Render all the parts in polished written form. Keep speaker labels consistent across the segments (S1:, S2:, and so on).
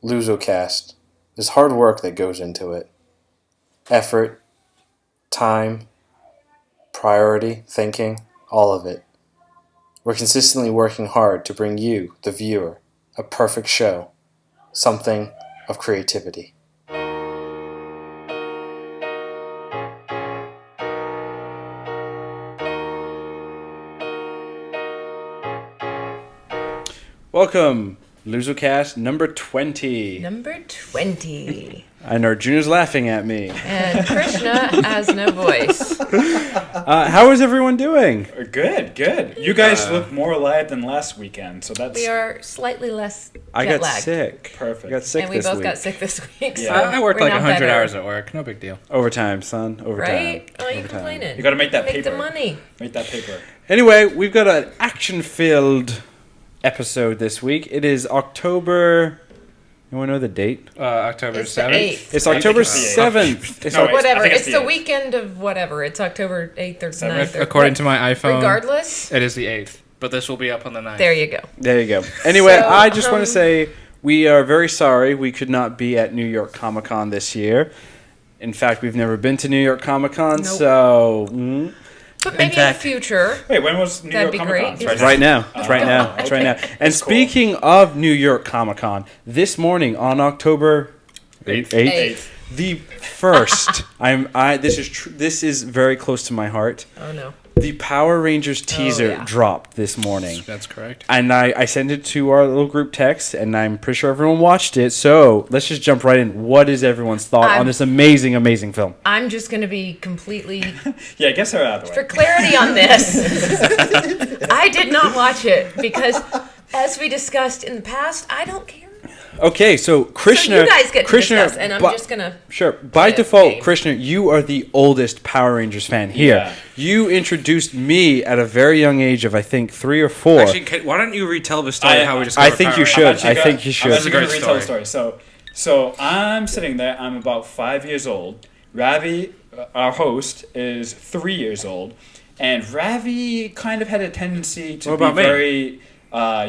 S1: LuZoCast, there's hard work that goes into it. Effort, time, priority, thinking, all of it. We're consistently working hard to bring you, the viewer, a perfect show, something of creativity. Welcome, LuZoCast number 20.
S2: Number 20.
S1: And Arjuna's laughing at me.
S2: And Krishna has no voice.
S1: How is everyone doing?
S3: Good. You guys look more alive than last weekend, so that's...
S2: We are slightly less
S1: I got
S2: jet-lagged.
S1: sick.
S3: Perfect.
S1: I got sick
S2: And we
S1: this
S2: both
S1: week.
S2: got sick this week.
S3: Yeah.
S2: So
S4: I worked
S2: we're
S4: like
S2: not
S4: 100
S2: better.
S4: hours at work. No big deal.
S1: Overtime, son. Overtime.
S2: Right? Oh, you
S1: Overtime.
S2: complaining.
S3: You gotta make that
S2: Make
S3: paper.
S2: the money.
S3: Make that paper.
S1: Anyway, we've got an action-filled episode this week. It is October... You want to know the date?
S4: October
S2: It's the
S4: 7th.
S2: 8th.
S1: It's October
S3: it's the
S1: 7th. It's
S3: No,
S1: Oc-
S3: wait.
S2: Whatever.
S3: I think
S2: It's
S3: it's
S2: the
S3: the 8th.
S2: weekend of whatever. It's October 8th or 9th. Or
S4: According to my iPhone,
S2: Regardless,
S4: it is the 8th. But this will be up on the 9th.
S2: there you go.
S1: There you go. Anyway,
S2: So,
S1: I just want to say we are very sorry we could not be at New York Comic Con this year. In fact, we've never been to New York Comic Con,
S2: Nope.
S1: so
S2: But maybe in
S1: fact-
S2: the future.
S3: Wait, when was New
S2: That'd
S3: York
S2: be
S3: Comic Con?
S2: great.
S1: it's right now. It's right now. It's right now.
S3: okay.
S1: And
S3: That's cool.
S1: speaking of New York Comic Con, this morning on October 8th,
S2: Eighth.
S1: the first. This is very close to my heart.
S2: Oh, no.
S1: The Power Rangers teaser
S2: yeah.
S1: dropped this morning.
S4: That's correct.
S1: And I sent it to our little group text, and I'm pretty sure everyone watched it. So let's just jump right in. What is everyone's thought on this amazing, amazing film?
S2: I'm just going to be completely...
S3: Yeah, get her out of the
S2: For
S3: way.
S2: clarity on this, I did not watch it because, as we discussed in the past, I don't care.
S1: Okay, so Krishna...
S2: So you guys get to
S1: Krishna,
S2: discuss, and I'm
S1: bu-
S2: just going to...
S1: Sure. By
S2: play a
S1: default,
S2: game.
S1: Krishna, you are the oldest Power Rangers fan here.
S3: Yeah.
S1: You introduced me at a very young age of, I think, 3 or 4.
S4: Actually, why don't you retell the story of how we discovered
S1: I think
S4: Power
S1: you
S4: Rangers?
S1: should.
S3: I'm
S1: I think you should.
S3: I'm actually going to
S4: That's a
S3: retell
S4: great
S3: the story. So I'm sitting there. I'm about 5 years old. Ravi, our host, is 3 years old. And Ravi kind of had a tendency to
S4: What
S3: be
S4: about me?
S3: very...
S4: I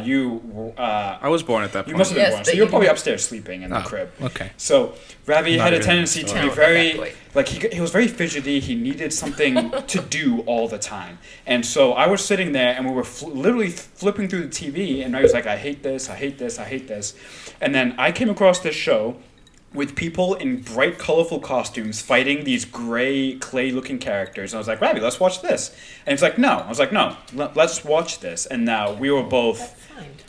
S4: was born at that point.
S3: You must have been
S2: Yes,
S3: born.
S2: but
S3: So you were
S2: you
S3: probably
S2: didn't-
S3: upstairs sleeping in the crib.
S4: Okay.
S3: So Ravi
S4: Not
S3: had a
S4: even
S3: tendency to
S2: story.
S3: be
S2: No,
S3: very
S2: that boy.
S3: like he was very fidgety. He needed something to do all the time, and so I was sitting there and we were literally flipping through the TV, and I was like, I hate this, I hate this, I hate this, and then I came across this show with people in bright, colorful costumes fighting these gray, clay-looking characters. And I was like, Ravi, let's watch this. And he's like, no. I was like, no, let's watch this. And now we were both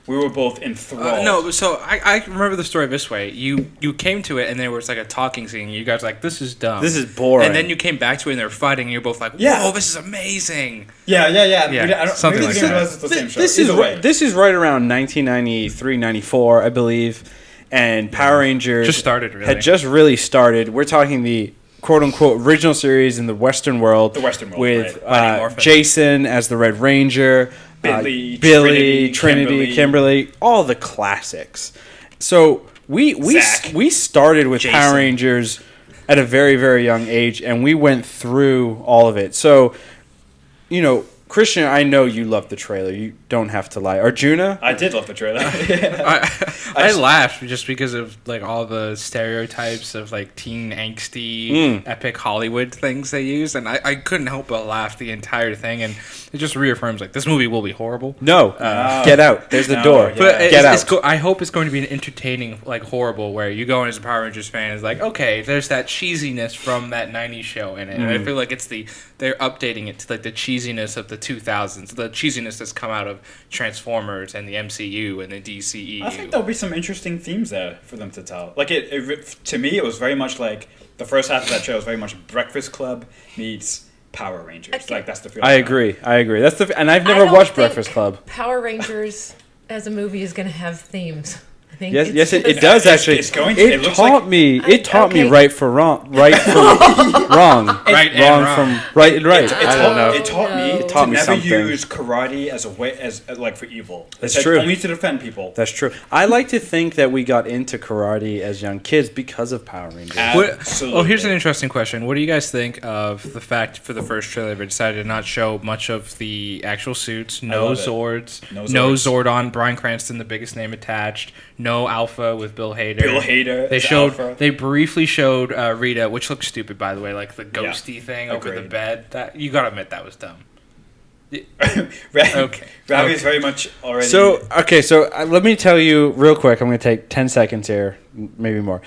S3: enthralled.
S4: No, so I remember the story this way. You came to it, and there was like a talking scene. You guys were like, this is dumb.
S1: This is boring.
S4: And then you came back to it, and they were fighting, and you're both like, whoa,
S3: Yeah.
S4: this is amazing.
S3: Yeah.
S4: Yeah, something
S3: maybe
S4: like
S3: we didn't
S4: that.
S3: realize it's the same show.
S1: This
S3: Either way.
S1: is right around 1993, 94, I believe. And Power Rangers
S4: Just started, really.
S1: had just really started. We're talking the quote-unquote original series in the Western world.
S3: The Western world,
S1: with
S3: right.
S4: Mighty Morphin.
S1: Jason as the Red Ranger,
S3: Billy,
S1: Trinity,
S3: Kimberly.
S1: Kimberly, all the classics. So we
S3: Zack.
S1: started with
S4: Jason.
S1: Power Rangers at a very, very young age, and we went through all of it. So, Christian, I know you loved the trailer. You don't have to lie. Arjuna?
S3: I did love the trailer.
S4: I laughed just because of like all the stereotypes of like teen angsty epic Hollywood things they use, and I couldn't help but laugh the entire thing, and it just reaffirms like this movie will be horrible.
S1: No. Get out. There's the
S3: No,
S1: door.
S3: yeah.
S4: But
S1: Get out.
S4: I hope it's going to be an entertaining, like horrible, where you go in as a Power Rangers fan, it's like, okay, there's that cheesiness from that '90s show in it, and I feel like they're updating it to like the cheesiness of the 2000s, the cheesiness that's come out of Transformers and the MCU and the DCEU.
S3: I think there'll be some interesting themes there for them to tell. Like to me, it was very much like the first half of that show was very much Breakfast Club meets Power Rangers.
S2: Okay.
S3: Like that's the feeling.
S1: I agree. That's and I've
S2: I
S1: never
S2: don't
S1: watched
S2: think
S1: Breakfast Club.
S2: Power Rangers as a movie is going to have themes. I think
S1: Yes,
S2: it's
S1: yes, it
S2: just-
S1: does actually.
S3: it's going to.
S1: It
S3: It looks
S1: taught
S3: like-
S1: me. It taught me
S2: okay.
S1: right from wrong. Right from wrong.
S4: Right and
S1: wrong
S4: wrong.
S1: from right and right.
S3: It
S1: I don't know.
S3: taught me
S2: It
S1: taught
S3: to
S1: me
S3: never
S1: something.
S3: use karate as a way as like for evil. It
S1: That's
S3: said
S1: true.
S3: Only to defend people.
S1: That's true. I like to think that we got into karate as young kids because of Power Rangers.
S3: Absolutely.
S4: Oh, here's an interesting question. What do you guys think of the fact for the first trailer they decided to not show much of the actual suits? No
S3: love it.
S4: Zords,
S3: No
S4: no
S3: Zords.
S4: Zordon, Bryan Cranston, the biggest name attached. no Alpha with Bill Hader.
S3: Bill Hader.
S4: They
S3: as
S4: showed.
S3: Alpha.
S4: They briefly showed Rita, which looks stupid by the way, like the ghosty thing over the
S3: Agreed.
S4: bed. That you gotta admit that was dumb.
S3: Okay. Ravi's very much already.
S1: So let me tell you real quick. I'm going to take 10 seconds here, maybe more.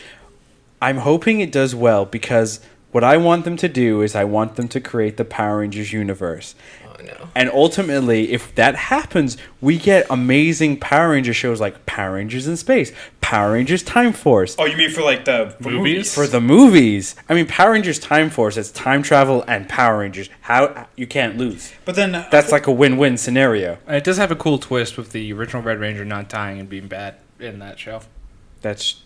S1: I'm hoping it does well because what I want them to do is I want them to create the Power Rangers universe.
S2: Oh, no.
S1: And ultimately, if that happens, we get amazing Power Ranger shows like Power Rangers in Space, Power Rangers Time Force.
S3: Oh, you mean for like the movies?
S1: For the movies. I mean, Power Rangers Time Force, it's time travel and Power Rangers. How you can't lose.
S3: But then
S1: That's like a win-win scenario.
S4: It does have a cool twist with the original Red Ranger not dying and being bad in that show.
S1: That's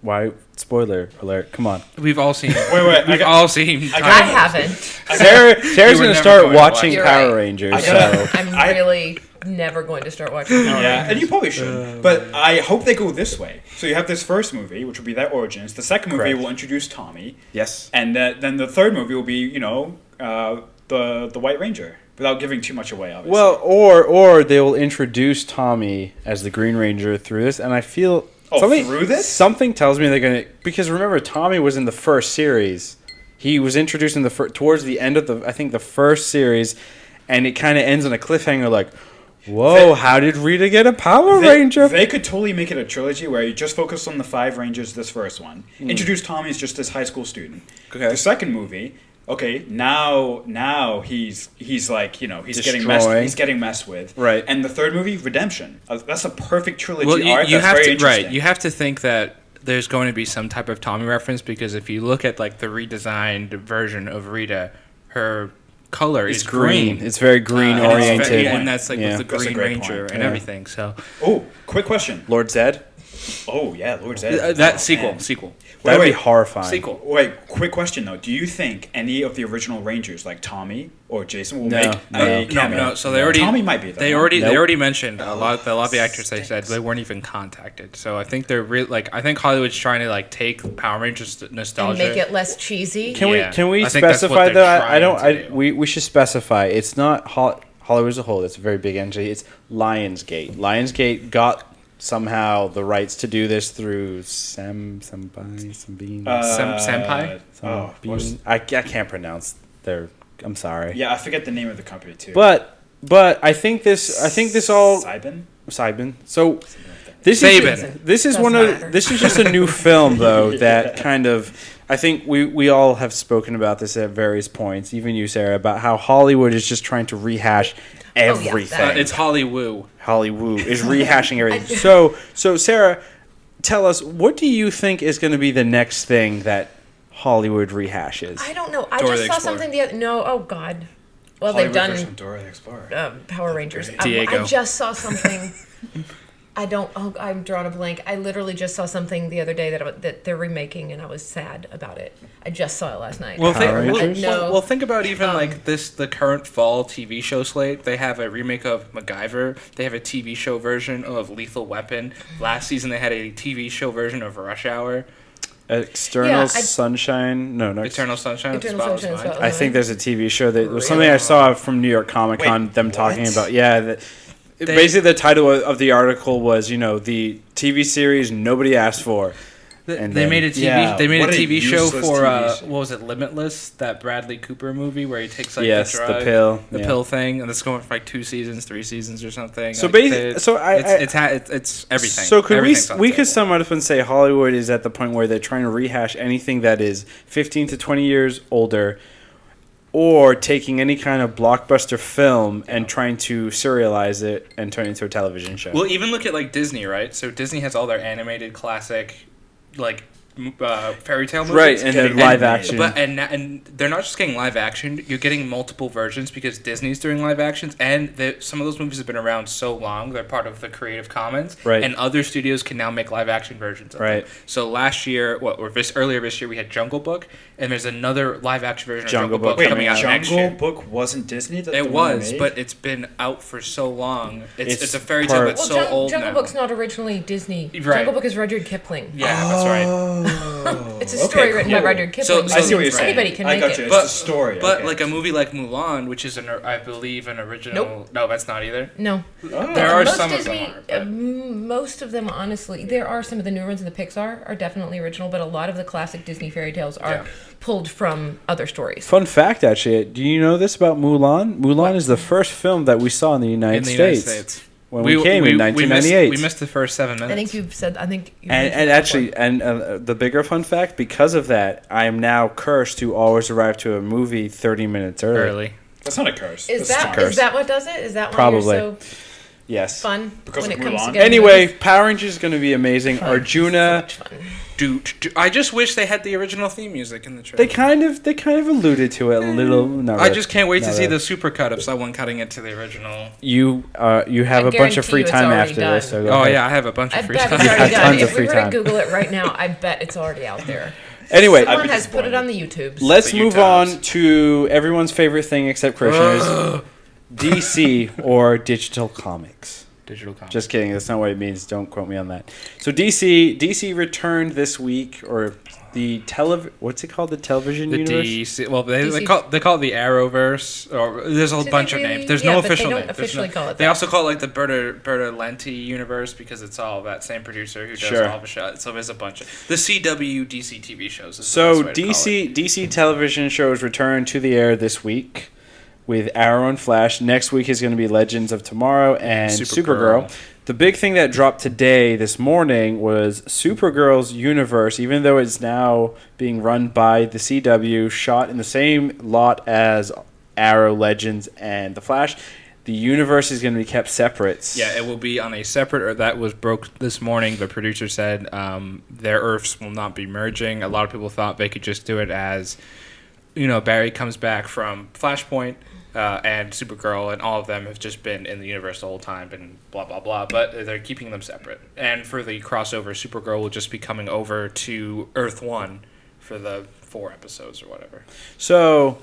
S1: why, spoiler alert, come on.
S4: We've all seen.
S3: Wait,
S4: We've all seen.
S2: I haven't.
S1: Sarah's
S4: You
S1: going
S4: were
S1: to
S4: never
S1: start
S4: going to
S1: watching
S4: watch
S2: it.
S1: Power
S2: You're right.
S1: Rangers,
S2: I'm really never going to start watching Power
S3: Yeah,
S2: Rangers.
S3: and you probably should. But I hope they go this way. So you have this first movie, which will be their origins. The second movie
S1: Correct.
S3: will introduce Tommy,
S1: Yes.
S3: and then the third movie will be, the White Ranger, without giving too much away, obviously.
S1: Well, or they will introduce Tommy as the Green Ranger through this, and I feel
S3: through this?
S1: Something tells me they're gonna, because remember Tommy was in the first series. He was introduced in towards the end of the first series, and it kind of ends on a cliffhanger like, whoa, how did Rita get a Power Ranger?
S3: They could totally make it a trilogy where you just focus on the 5 Rangers. This first one, introduce Tommy as just this high school student.
S1: Okay.
S3: The second movie. Okay, now he's like, he's
S1: Destroying.
S3: getting messed with.
S1: Right.
S3: And the third movie, Redemption. That's a perfect trilogy
S4: Well,
S3: arc.
S4: you
S3: That's
S4: have
S3: very
S4: to
S3: interesting.
S4: You have to think that there's going to be some type of Tommy reference because if you look at like the redesigned version of Rita, her color is green.
S1: It's very green
S4: And it's
S1: oriented.
S4: very- and that's like
S1: Yeah.
S4: with the
S3: That's a
S4: Green
S3: great
S4: Ranger
S3: point.
S4: and
S1: Yeah.
S4: everything. So
S3: Oh, quick question.
S1: Lord Zed?
S3: Oh yeah, Lord Zed.
S4: that
S3: Oh,
S4: sequel.
S3: man.
S1: That'd be
S3: wait.
S1: horrifying.
S4: Sequel.
S3: Wait, quick question though. Do you think any of the original Rangers, like Tommy or Jason, will
S1: No,
S3: make a
S1: no.
S3: cameo?
S4: No. So they already
S3: Tommy might be.
S4: They
S3: though.
S4: already
S1: Nope.
S4: mentioned a lot of the actors. They said they weren't even contacted. So I think they're I think Hollywood's trying to like take Power Rangers
S2: And
S4: nostalgia.
S2: make it less cheesy.
S1: Can
S4: Yeah.
S1: we
S4: I think that's what
S1: specify
S4: they're
S1: though?
S4: trying to do.
S1: We should specify. It's not Hollywood as a whole. That's a very big entity. It's Lionsgate. Lionsgate got somehow the rights to do this through Senpai.
S4: Senpai?
S1: I can't pronounce their. I'm sorry.
S3: Yeah, I forget the name of the company too.
S1: But I think this all
S3: Sybin?
S1: Sybin. So this
S4: Sabin.
S1: is
S2: Doesn't
S1: one
S2: matter.
S1: of this is just a new film though that kind of I think we all have spoken about this at various points, even you, Sarah, about how Hollywood is just trying to rehash everything.
S2: that-
S4: It's Hollywood.
S1: Hollywood is rehashing everything. So Sarah, tell us, what do you think is going to be the next thing that Hollywood rehashes?
S2: I don't know. I
S4: Dora
S2: just
S4: the
S2: saw
S4: Explorer.
S2: something the other. No, oh God. Well,
S3: Hollywood
S2: they've
S3: version
S2: done
S3: of Dora the Explorer.
S2: Power Rangers.
S4: Diego.
S2: I just saw something. I'm drawing a blank. I literally just saw something the other day that they're remaking, and I was sad about it. I just saw it last night.
S4: Well,
S1: Power Rangers?
S2: No.
S4: think about even like the current fall TV show slate. They have a remake of MacGyver. They have a TV show version of Lethal Weapon. Last season they had a TV show version of Rush Hour.
S1: External
S2: Yeah,
S1: Sunshine? No.
S4: Eternal Sunshine of the
S2: Eternal
S4: Spotless
S2: Sunshine of the
S4: Mind.
S2: Spotless
S1: I think there's a TV show that was
S2: Really?
S1: something I saw from New York Comic Con.
S3: Wait,
S1: Them talking
S3: what?
S1: about basically the title of the article was the TV series nobody asked for. And
S4: They
S1: then-
S4: made a TV.
S3: Yeah,
S4: they made a
S3: what a
S4: TV show
S3: useless
S4: for
S3: TV show.
S4: what was it? Limitless, that Bradley Cooper movie where he takes like
S1: Yes,
S4: the
S1: the
S4: drug,
S1: pill,
S4: the
S1: yeah.
S4: pill thing, and it's going for like 2 seasons, 3 seasons, or something.
S1: So
S4: Like, it's everything.
S1: So could
S4: Everything's on
S1: we
S4: the
S1: could
S4: table.
S1: sum it up and say Hollywood is at the point where they're trying to rehash anything that is 15 to 20 years older, or taking any kind of blockbuster film and trying to serialize it and turn it into a television show.
S4: Well, even look at like Disney, right? So Disney has all their animated classic, like fairy tale movies,
S1: right, and then
S3: getting
S1: live
S3: animated.
S1: action.
S4: and they're not just getting live action. You're getting multiple versions because Disney's doing live actions, and some of those movies have been around so long they're part of the Creative Commons,
S1: Right.
S4: And other studios can now make live action versions of
S1: Right.
S4: them. So last year, earlier this year, we had Jungle Book, and there's another live action version of Jungle Book
S3: Wait,
S4: coming out next
S3: Jungle
S4: year.
S3: Book wasn't Disney? That the
S4: It
S3: one they
S4: was,
S3: made?
S4: but it's been out for so long.
S1: It's
S4: It's a fairy tale
S1: part-
S4: that's
S2: Well,
S4: so old
S2: Jungle
S4: now.
S2: Book's not originally Disney.
S4: Right.
S2: Jungle Book is Rudyard Kipling.
S4: Yeah, that's right.
S2: It's a story
S3: Okay,
S2: written
S3: cool.
S2: by Rudyard Kipling.
S4: So
S3: I see what you're saying.
S2: Anybody can
S3: I
S2: make
S3: got
S2: it.
S3: you. It's
S4: But-
S3: a story.
S4: But
S3: okay.
S4: like a movie like Mulan, which is I believe an original.
S2: Nope.
S4: No, that's not either.
S2: No.
S4: There are
S2: Most
S4: some
S2: Disney,
S4: of them. Are, but-
S2: most of them, honestly, there are some of the new ones in the Pixar are definitely original, but a lot of the classic Disney fairy tales are pulled from other stories.
S5: Fun fact, actually, do you know this about Mulan? Mulan is the first film that we saw in the United States. When we came in 1998.
S4: We missed the first 7 minutes.
S2: I think you've said. I think. You've
S5: And
S2: mentioned that
S5: actually,
S2: before.
S5: and the bigger fun fact, because of that, I am now cursed to always arrive to a movie 30 minutes early.
S3: That's not a curse.
S2: Is
S3: That's
S2: that
S5: curse.
S2: is that what does it? Is that why
S5: Probably.
S2: you're so
S5: Yes.
S2: fun
S3: Because
S2: when
S3: of
S2: it comes
S3: Mulan?
S2: to getting
S5: Anyway,
S2: movies?
S5: Power Rangers is going to be amazing.
S2: Fun.
S5: Arjuna,
S2: So much fun.
S4: I just wish they had the original theme music in the trailer.
S5: they kind of alluded to it a little. Not
S4: I
S5: really.
S4: just can't wait to
S5: Not
S4: see
S5: really.
S4: the supercut of someone cutting it to the original.
S5: You have
S2: I
S5: a bunch of
S2: guarantee
S5: free
S2: you it's
S5: time
S2: already
S5: after
S2: done.
S5: this. So go
S4: Oh
S5: ahead.
S4: yeah, I have a bunch
S2: I
S4: of free
S2: bet
S4: time.
S2: it's already
S5: have
S2: done.
S5: tons of
S2: If
S5: free
S2: we were to
S5: time.
S2: Google it right now, I bet it's already out there.
S5: Anyway,
S2: Someone
S3: be
S2: has put it
S3: disappointed.
S2: on the YouTubes.
S5: let's
S3: The
S5: move
S3: YouTubes.
S5: on to everyone's favorite thing except Christian's. DC or digital comics.
S4: Digital comics.
S5: Just kidding. That's not what it means. Don't quote me on that. So DC returned this week, or the what's it called? The television
S4: the
S5: universe.
S4: DC. Well, they
S2: DC.
S4: call it the Arrowverse, or there's a
S2: Do they
S4: bunch of
S2: really?
S4: names. There's
S2: Yeah,
S4: no
S2: but they
S4: official
S2: don't
S4: name. There's
S2: officially
S4: no-
S2: call it
S4: They
S2: that.
S4: also call it like the Bertolenti universe because it's all that same producer who does
S5: Sure.
S4: all the shows. So there's a bunch of the CW DC TV shows. Is
S5: So
S4: the best way to call it.
S5: DC television shows return to the air this week with Arrow and Flash. Next week is going to be Legends of Tomorrow and
S4: Supergirl.
S5: Supergirl. The big thing that dropped this morning, was Supergirl's universe, even though it's now being run by the CW, shot in the same lot as Arrow, Legends, and The Flash. The universe is going to be kept separate.
S4: Yeah, it will be on a separate. Or that was broke this morning. The producer said their Earths will not be merging. A lot of people thought they could just do it as, Barry comes back from Flashpoint. And Supergirl and all of them have just been in the universe the whole time and blah, blah, blah. But they're keeping them separate. And for the crossover, Supergirl will just be coming over to Earth 1 for the 4 episodes or whatever.
S5: So,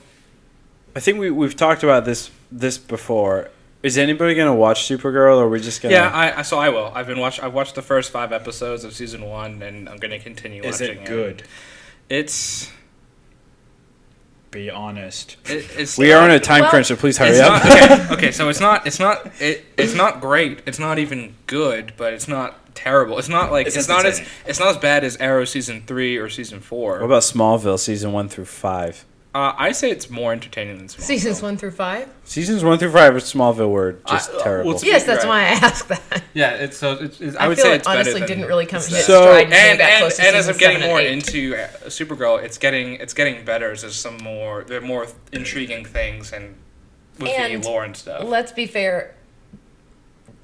S5: I think we've talked about this before. Is anybody going to watch Supergirl, or are we just going to...
S4: Yeah, I will. I've watched the first 5 episodes of season 1, and I'm going to continue watching it.
S3: Is it good?
S4: It's...
S3: Be honest.
S4: It's
S5: We are on a time crunch, so please hurry
S4: It's
S5: up.
S4: not, okay, so it's not great. It's not even good, but it's not terrible. It's not like
S3: It's
S4: it's not
S3: entertaining.
S4: as bad as Arrow season 3 or season 4.
S5: What about Smallville, season 1 through 5?
S4: I say it's more entertaining than Smallville.
S2: Seasons 1 through 5.
S5: Seasons 1 through 5 of Smallville were just terrible.
S4: well,
S2: Yes, that's
S4: Right.
S2: why I asked that.
S4: Yeah, it's I
S2: I
S4: would
S2: feel
S4: say
S2: it
S4: it's better
S2: honestly
S4: than-
S2: didn't really come hit
S5: So-
S2: stride until
S4: And
S2: we got close to
S4: as I'm
S2: seasons
S4: getting
S2: 7
S4: more
S2: and 8.
S4: into Supergirl, it's getting better. There's there are more intriguing things and with
S2: And
S4: the lore and stuff.
S2: Let's be fair.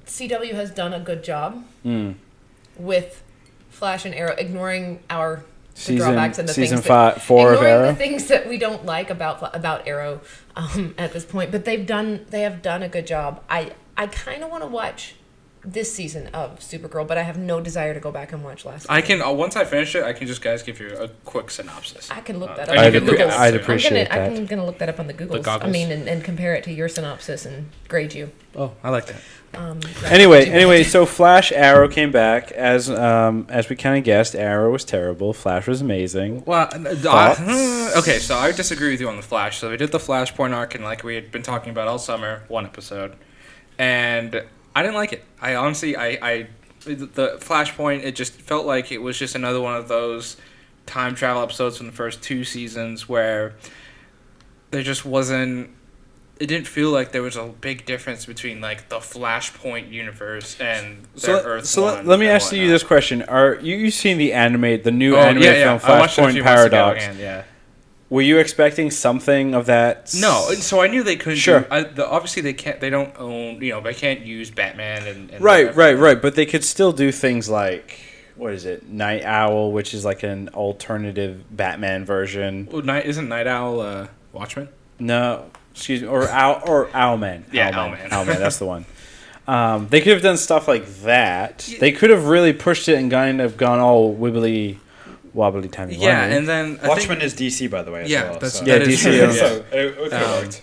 S2: CW has done a good job
S5: Hmm.
S2: with Flash and Arrow, ignoring the drawbacks and the
S5: season
S2: things that,
S5: 4 of
S2: ignoring
S5: Arrow?
S2: the things that we don't like about Arrow at this point. But they have done a good job. I kind of want to watch this season of Supergirl, but I have no desire to go back and watch last.
S4: I can once I finish it, I can just give you a quick synopsis.
S2: I can look that
S4: Or
S2: up.
S4: you
S2: on
S4: can
S2: the
S4: look at
S2: Googles.
S4: it
S5: I'd
S4: too.
S5: appreciate that.
S2: I'm gonna look that up on the Googles. I
S4: goggles.
S2: mean, and compare it to your synopsis and grade you.
S4: Oh, I like that.
S5: Anyway, so Flash, Arrow came back as we kind of guessed. Arrow was terrible. Flash was amazing.
S4: Well,
S5: Thoughts?
S4: okay, so I disagree with you on the Flash. So we did the Flashpoint arc, and like we had been talking about all summer, 1 episode, and I didn't like it. I honestly, the Flashpoint, it just felt like it was just another one of those time travel episodes from the first 2 seasons where there just wasn't. It didn't feel like there was a big difference between like the Flashpoint universe and their Earth.
S5: So
S4: One
S5: let me
S4: and
S5: ask you
S4: whatnot.
S5: this question: Are you seen the new
S4: Oh,
S5: animated
S4: yeah,
S5: film
S4: I watched it a
S5: Flashpoint
S4: few months ago
S5: Paradox?
S4: again, yeah.
S5: Were you expecting something of that?
S4: No, so I knew they couldn't.
S5: Sure.
S4: Obviously, they can't. They don't own. They can't use Batman and
S5: Right. But they could still do things like, what is it, Night Owl, which is like an alternative Batman version.
S4: Well, isn't Night Owl Watchmen?
S5: No, excuse me, or Owlman.
S4: Yeah,
S5: Owlman. That's the one. They could have done stuff like that. They could have really pushed it and gone all wibbly wobbly timey.
S4: Yeah, and then
S3: Watchmen is DC, by the way. As
S4: Yeah,
S3: well,
S4: that's-
S3: so.
S5: Yeah,
S4: that is
S5: DC.
S4: true,
S3: So it could have worked.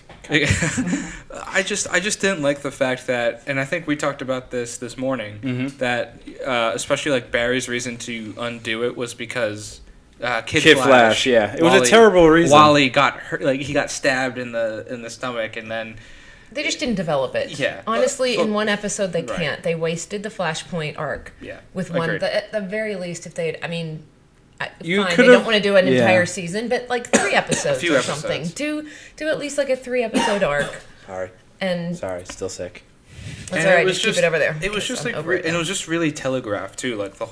S4: I just didn't like the fact that, and I think we talked about this morning, that especially like Barry's reason to undo it was because Kid Flash,
S5: yeah, it was a terrible reason.
S4: Wally got hurt, like he got stabbed in the stomach, and then
S2: they just didn't develop it.
S4: Yeah,
S2: honestly,
S4: but
S2: in one episode they
S4: right.
S2: can't. They wasted the Flashpoint arc.
S4: Yeah,
S2: with
S4: agreed.
S2: at the very least, if they'd, I mean.
S5: You
S2: fine, they
S5: could've-
S2: don't want to do an
S5: yeah.
S2: entire season, but like 3 episodes
S4: few
S2: or
S4: episodes.
S2: something. Do at least like a 3-episode arc. And
S5: Sorry, still sick.
S2: that's
S4: And
S2: all right.
S4: it was
S2: Just keep it over there.
S4: It was just
S2: I'm
S4: like,
S2: over it
S4: and it
S2: now.
S4: was just really telegraphed too. Like the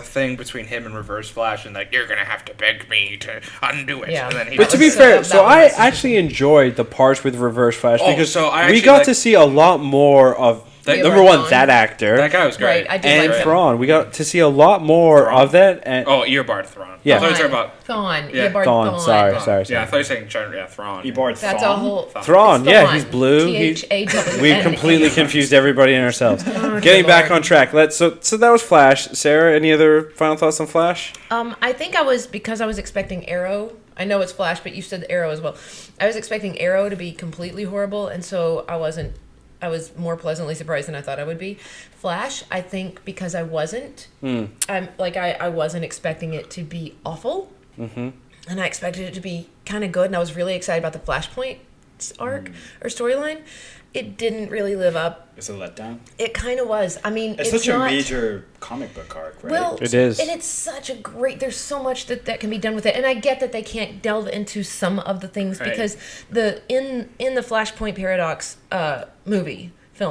S4: thing between him and Reverse Flash, and like you're gonna have to beg me to undo it.
S2: Yeah.
S4: And then he
S5: But to be
S2: So
S5: fair,
S2: that
S5: so
S2: one
S5: I
S2: was-
S5: actually enjoyed the parts with Reverse Flash
S4: Oh,
S5: because
S4: so I
S5: we
S4: actually
S5: got
S4: like-
S5: to see a lot more of
S4: That-
S5: number one,
S2: Thrawn.
S5: that actor,
S4: that guy was great.
S2: Right, I did
S5: and
S2: like him.
S5: Thrawn. We got to see a lot more
S4: Thrawn.
S5: of that. And
S4: Oh, Earbard Thrawn.
S5: Yeah.
S4: I thought you were talking about.
S2: Thrawn.
S4: Yeah.
S2: Eobard
S5: Thrawn. Sorry.
S4: Yeah, I thought you were saying Thrawn.
S3: Eobard
S2: That's
S3: Thrawn?
S2: a whole.
S5: Thrawn,
S2: It's
S5: yeah,
S2: Thrawn.
S5: he's blue.
S2: Thrawn.
S5: We completely confused everybody and ourselves.
S2: Oh,
S5: Getting
S2: good
S5: back
S2: Lord.
S5: on track. So that was Flash. Sarah, any other final thoughts on Flash?
S2: I think because I was expecting Arrow. I know it's Flash, but you said Arrow as well. I was expecting Arrow to be completely horrible, and so I wasn't. I was more pleasantly surprised than I thought I would be. Flash, I think because I wasn't. I wasn't expecting it to be awful. Mm-hmm. And I expected it to be kind of good, and I was really excited about the Flashpoint arc or storyline. It didn't really live up.
S3: It's a letdown.
S2: It kind of was. I mean,
S3: It's such a
S2: not,
S3: major comic book arc, right?
S2: Well,
S5: It is.
S2: and it's such a great. There's so much that can be done with it, and I get that they can't delve into some of the things
S4: Right.
S2: because in the Flashpoint Paradox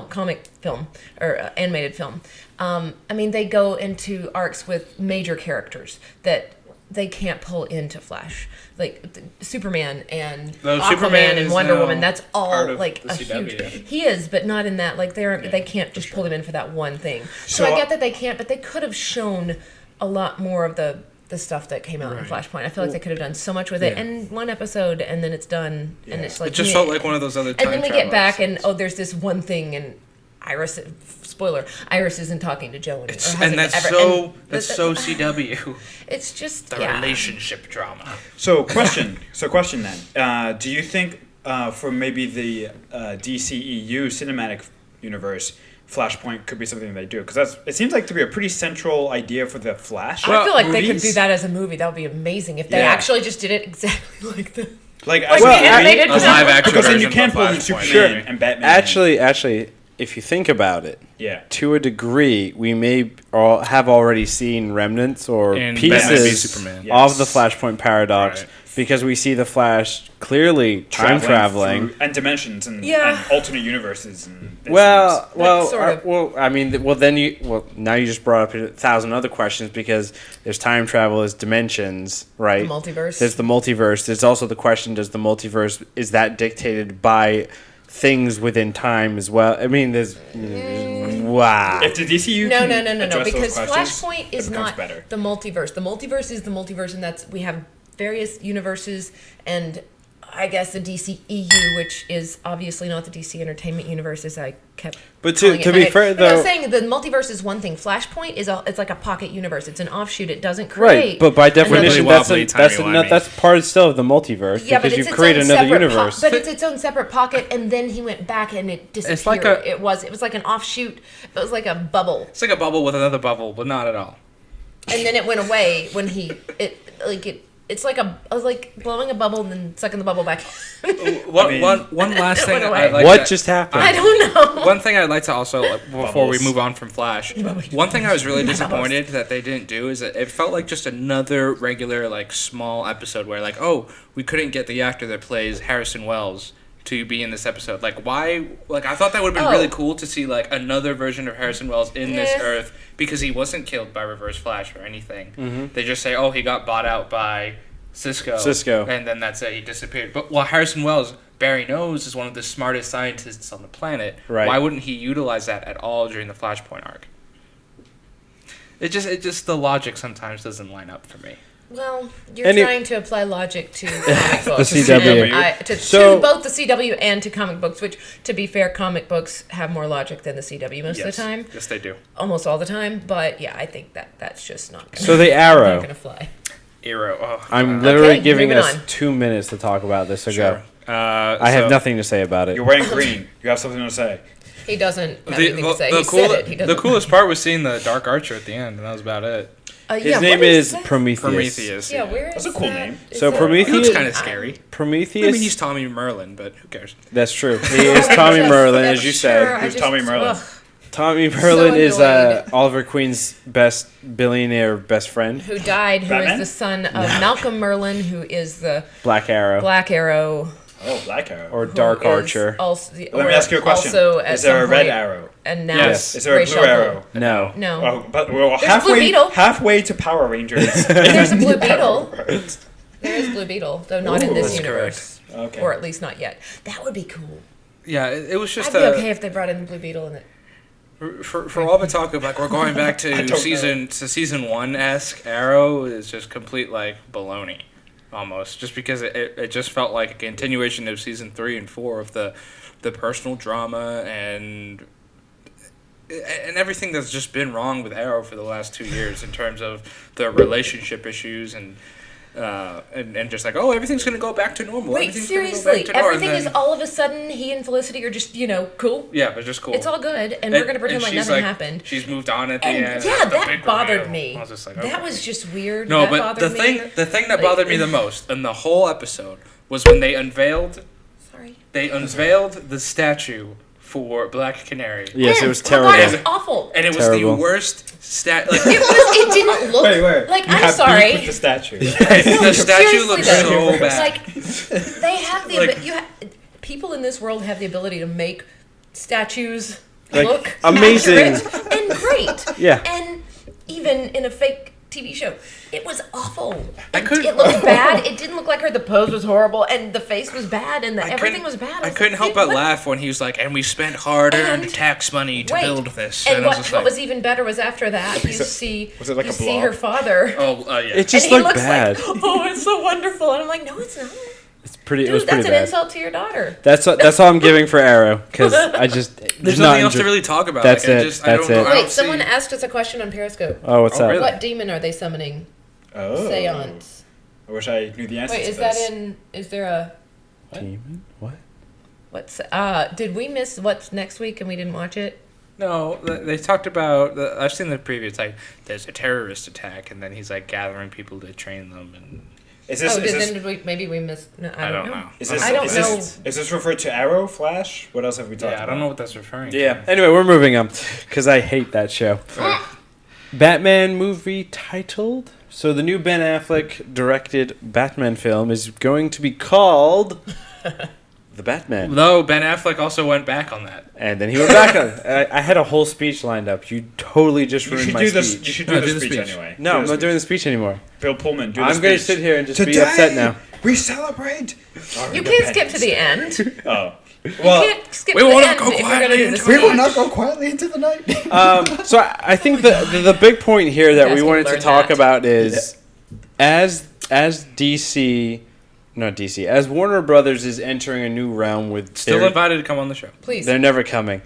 S2: comic film or animated film. I mean, they go into arcs with major characters that they can't pull into Flash, like Superman and
S4: No,
S2: Aquaman
S4: Superman
S2: and
S4: is
S2: Wonder
S4: now
S2: Woman. That's all
S4: part of
S2: like
S4: the
S2: a
S4: CW.
S2: huge. He is, but not in that. Like they can't just pull him in for that one thing. So
S3: So-
S2: I get that they can't, but they could have shown a lot more of the stuff that came out in Flashpoint. I feel like they could have done so much with it in one episode, and then it's done, and it's like
S4: It just felt like one of those other time
S2: and then we
S4: travel
S2: get back,
S4: episodes.
S2: and there's this one thing, and Iris. Spoiler: Iris isn't talking to Joe, or hasn't
S4: and that's
S2: ever,
S4: so
S2: and
S4: that's so CW.
S2: It's just
S4: The
S2: yeah.
S4: relationship drama.
S3: So question then. Do you think for maybe the DCEU cinematic universe, Flashpoint could be something they do? Because it seems like to be a pretty central idea for the Flash.
S2: I feel like they could
S3: movies.
S2: do that as a movie. That would be amazing if they
S3: Yeah.
S2: actually just did it exactly like the.
S3: Like,
S2: Like
S3: as a
S2: the
S3: movie,
S2: animated
S4: A live action
S3: because then you
S4: version
S3: can't
S4: of
S3: pull in
S4: Flashpoint.
S3: Superman and Batman.
S5: Actually, if you think about it,
S3: Yeah.
S5: to a degree, we may have already seen remnants or
S4: In Batman v
S5: pieces
S4: Superman.
S5: of the Flashpoint paradox
S4: Right.
S5: because we see the Flash clearly time traveling.
S3: through- and dimensions and
S2: Yeah.
S3: alternate universes and
S5: Well,
S2: sort of.
S5: now you just brought up 1,000 other questions because there's time travel, there's dimensions, right?
S2: The multiverse.
S5: There's the multiverse. There's also the question: does the multiverse is that dictated by things within time as well? I mean, there's wow.
S3: if the DCU
S2: No,
S3: can
S2: no,
S3: address those
S2: because
S3: questions,
S2: Flashpoint
S3: it
S2: is
S3: becomes
S2: not
S3: better.
S2: the multiverse. The multiverse is the multiverse, and we have various universes, and I guess the DCEU, which is obviously not the DC Entertainment Universe, as I kept.
S5: But
S2: calling
S5: to
S2: it.
S5: be fair,
S2: But I was
S5: though,
S2: saying the multiverse is one thing. Flashpoint it's like a pocket universe. It's an offshoot. It doesn't
S5: right?
S2: create.
S5: But by
S2: another-
S5: definition,
S4: Wibbly wobbly, timey-wimey.
S5: that's part still of the multiverse
S2: Yeah, but
S5: because
S2: it's
S5: you
S2: its
S5: create
S2: own
S5: another
S2: separate
S5: universe.
S2: but it's its own separate pocket, and then he went back and it disappeared.
S4: It's like a-
S2: it was like an offshoot. It was like a bubble,
S4: It's like a bubble with another bubble, but not at all.
S2: and then it went away when It's like blowing a bubble and then sucking the bubble back.
S4: One last thing
S2: went away.
S4: I'd like
S5: What
S4: to-
S5: just happened?
S2: I don't know.
S4: One thing I'd like to also, before we
S3: Bubbles.
S4: move on from Flash, one thing I was really disappointed that they didn't do is that it felt like just another regular, like, small episode where, like, oh, we couldn't get the actor that plays Harrison Wells to be in this episode. Like, why? Like, I thought that would have been
S2: Oh.
S4: really cool to see, like, another version of Harrison Wells in this
S2: Yeah.
S4: Earth because he wasn't killed by Reverse Flash or anything.
S5: Mm-hmm.
S4: They just say, oh, he got bought out by Cisco. And then that's it. He disappeared. But while Harrison Wells, Barry knows, is one of the smartest scientists on the planet,
S5: Right.
S4: why wouldn't he utilize that at all during the Flashpoint arc? It just the logic sometimes doesn't line up for me.
S2: Well, you're trying to apply logic to comic books.
S5: The CW.
S2: And
S5: So-
S2: to both the CW and to comic books, which, to be fair, comic books have more logic than the CW most of the time.
S4: Yes, they do.
S2: Almost all the time. But yeah, I think that's just not gonna,
S5: So the Arrow.
S2: not going to fly.
S4: Arrow. Oh,
S5: I'm
S4: God.
S5: literally
S2: Okay,
S5: giving
S2: moving
S5: us
S2: on.
S5: 2 minutes to talk about this. So
S4: Sure.
S5: go. I have nothing to say about it.
S3: You're wearing green. You have something to say.
S2: He doesn't have anything to say. He
S4: cool,
S2: said it. He doesn't.
S4: the coolest part was seeing the Dark Archer at the end, and that was about it.
S5: His name is
S2: that?
S5: Prometheus.
S2: Yeah, where is
S3: That's a cool
S2: that?
S3: name.
S2: Is
S5: So
S2: that-
S5: Prometheus-
S4: He looks kind of scary.
S5: Prometheus.
S4: I mean, he's Tommy Merlin, but who cares?
S5: That's true. He is Tommy Merlin, as you
S2: Sure,
S5: said.
S2: I
S3: Who's
S2: just-
S3: Tommy Merlin?
S2: ugh.
S5: Tommy Merlin is
S2: annoyed.
S5: Oliver Queen's best billionaire best friend.
S2: Who died? Who
S3: Batman?
S2: is the son of Malcolm Merlin? Who is the
S5: Black Arrow.
S2: Black Arrow?
S3: Oh, Black Arrow.
S5: Or
S2: who
S5: Dark
S2: is
S5: Archer.
S2: Also,
S3: Let me ask you a question.
S2: Also, at
S3: Is there a
S2: some
S3: red
S2: point-
S3: arrow?
S2: And now
S4: Yes.
S3: Is there a
S2: Rachel
S3: blue arrow?
S5: No.
S2: No.
S3: Oh, but we're
S2: There's a Blue Beetle.
S3: halfway to Power Rangers.
S2: There's a Blue Beetle. There is Blue Beetle, though not in
S3: Ooh.
S2: this
S4: That's
S2: universe.
S3: Okay.
S2: Or at least not yet. That would be cool.
S4: Yeah, it was just
S2: I'd be okay if they brought in the Blue Beetle in it.
S4: for all the talk of like we're going back
S3: I
S4: to
S3: don't
S4: season 1-esque. Arrow is just complete like baloney, almost. Just because it just felt like a continuation of season 3 and 4 of the personal drama and everything that's just been wrong with Arrow for the last 2 years in terms of the relationship issues and just like, oh, everything's gonna go back to normal.
S2: Wait,
S4: Everything's gonna go
S2: seriously?
S4: back to normal.
S2: Everything
S4: And
S2: is
S4: then-
S2: all of a sudden he and Felicity are just, cool.
S4: yeah, but just cool.
S2: It's all good, and we're gonna pretend like
S4: she's
S2: nothing happened.
S4: She's moved on at the
S2: And
S4: end.
S2: yeah,
S4: The
S2: that
S4: big
S2: bothered
S4: reveal.
S2: me.
S4: I was just like,
S2: That
S4: okay.
S2: was just weird.
S4: No,
S2: that
S4: but the
S2: bothered me.
S4: thing that
S2: Like-
S4: bothered me the most in the whole episode was when they unveiled the statue for Black Canary.
S5: Yes,
S2: Man,
S5: it was
S2: oh my
S5: terrible.
S2: God, it was awful.
S4: And it was
S5: Terrible.
S4: the worst like
S2: It didn't look
S3: Wait.
S2: like.
S3: You
S2: I'm
S3: have
S2: sorry.
S3: beef with the statue.
S4: the statue
S2: Seriously,
S4: looks
S2: though.
S4: so bad.
S2: Like they have the
S4: Like-
S2: people in this world have the ability to make statues
S5: Like,
S2: look
S5: amazing.
S2: accurate and great.
S5: Yeah.
S2: And even in a fake TV show, it was awful.
S4: couldn't-
S2: It looked bad. It didn't look like her. The pose was horrible, and the face was bad, and everything was bad.
S4: I
S2: was
S4: couldn't
S2: like,
S4: help
S2: dude,
S4: but
S2: what-
S4: laugh when he was like, and we spent hard-earned
S2: And-
S4: tax money to
S2: Wait.
S4: build this.
S2: And
S4: I
S2: what
S4: was just
S2: what
S4: like,
S2: was even better was after that you see
S3: was it like
S2: you
S3: a
S2: see
S3: blob?
S2: her father.
S4: oh, yeah.
S5: It just
S2: and he
S5: looked
S2: looks
S5: bad.
S2: like, oh, it's so wonderful, and I'm like, no, it's not.
S5: It was
S2: Dude,
S5: pretty
S2: that's an
S5: bad.
S2: insult to your daughter.
S5: That's all I'm giving for Arrow because I just
S4: There's
S5: not
S4: nothing else to
S5: enjoy-
S4: really talk about.
S5: That's
S4: like,
S5: it.
S4: I
S5: That's
S4: don't know.
S5: it.
S4: I don't
S2: Wait, someone
S4: see-
S2: asked us a question on Periscope.
S5: Oh, what's
S4: Oh,
S5: up?
S4: really?
S2: What demon are they summoning?
S3: Oh.
S2: Seance.
S3: I wish I knew the answer
S2: Wait,
S3: to
S2: is that
S3: this.
S2: in? Is there a
S5: Demon? What?
S2: what's? Did we miss what's next week and we didn't watch it?
S4: No, they talked about. I've seen the preview. It's like there's a terrorist attack, and then he's like gathering people to train them. And
S3: Is this,
S2: did we? Maybe we missed. No, I don't know.
S3: Is this,
S2: I don't
S3: is
S2: know.
S3: This, is this referred to Arrow, Flash? What else have we talked
S4: Yeah,
S3: about?
S4: I don't know what that's referring to.
S5: Yeah. Anyway, we're moving on because I hate that show. Batman movie titled. So the new Ben Affleck directed Batman film is going to be called The Batman.
S4: Though Ben Affleck also went back on that.
S5: And then he went back on it. I had a whole speech lined up. You totally just
S3: You
S5: ruined
S3: should
S5: my
S3: do
S5: speech.
S3: this. You should do
S4: No,
S3: the
S4: do the
S3: speech
S4: speech.
S3: anyway.
S5: No, I'm not doing the speech anymore.
S3: Bill Pullman, do the
S5: I'm going to
S3: speech.
S5: sit here and just be
S3: Today,
S5: upset now.
S3: We celebrate. our
S2: You can't skip to the
S3: independence.
S2: end.
S3: Oh.
S2: You
S3: Well,
S2: can't skip
S4: we
S2: to the
S4: wanna
S2: end
S4: go
S2: if you're gonna
S4: quietly
S2: do the
S4: into
S3: we will
S2: speech.
S3: not go quietly into the night.
S5: So I think the big point here that
S2: Guys
S5: we
S2: can
S5: wanted to
S2: learn
S5: talk
S2: that.
S5: about is as DC, not DC, as Warner Brothers is entering a new realm with
S4: Still
S5: their-
S4: invited to come on the show.
S2: Please.
S5: they're never coming.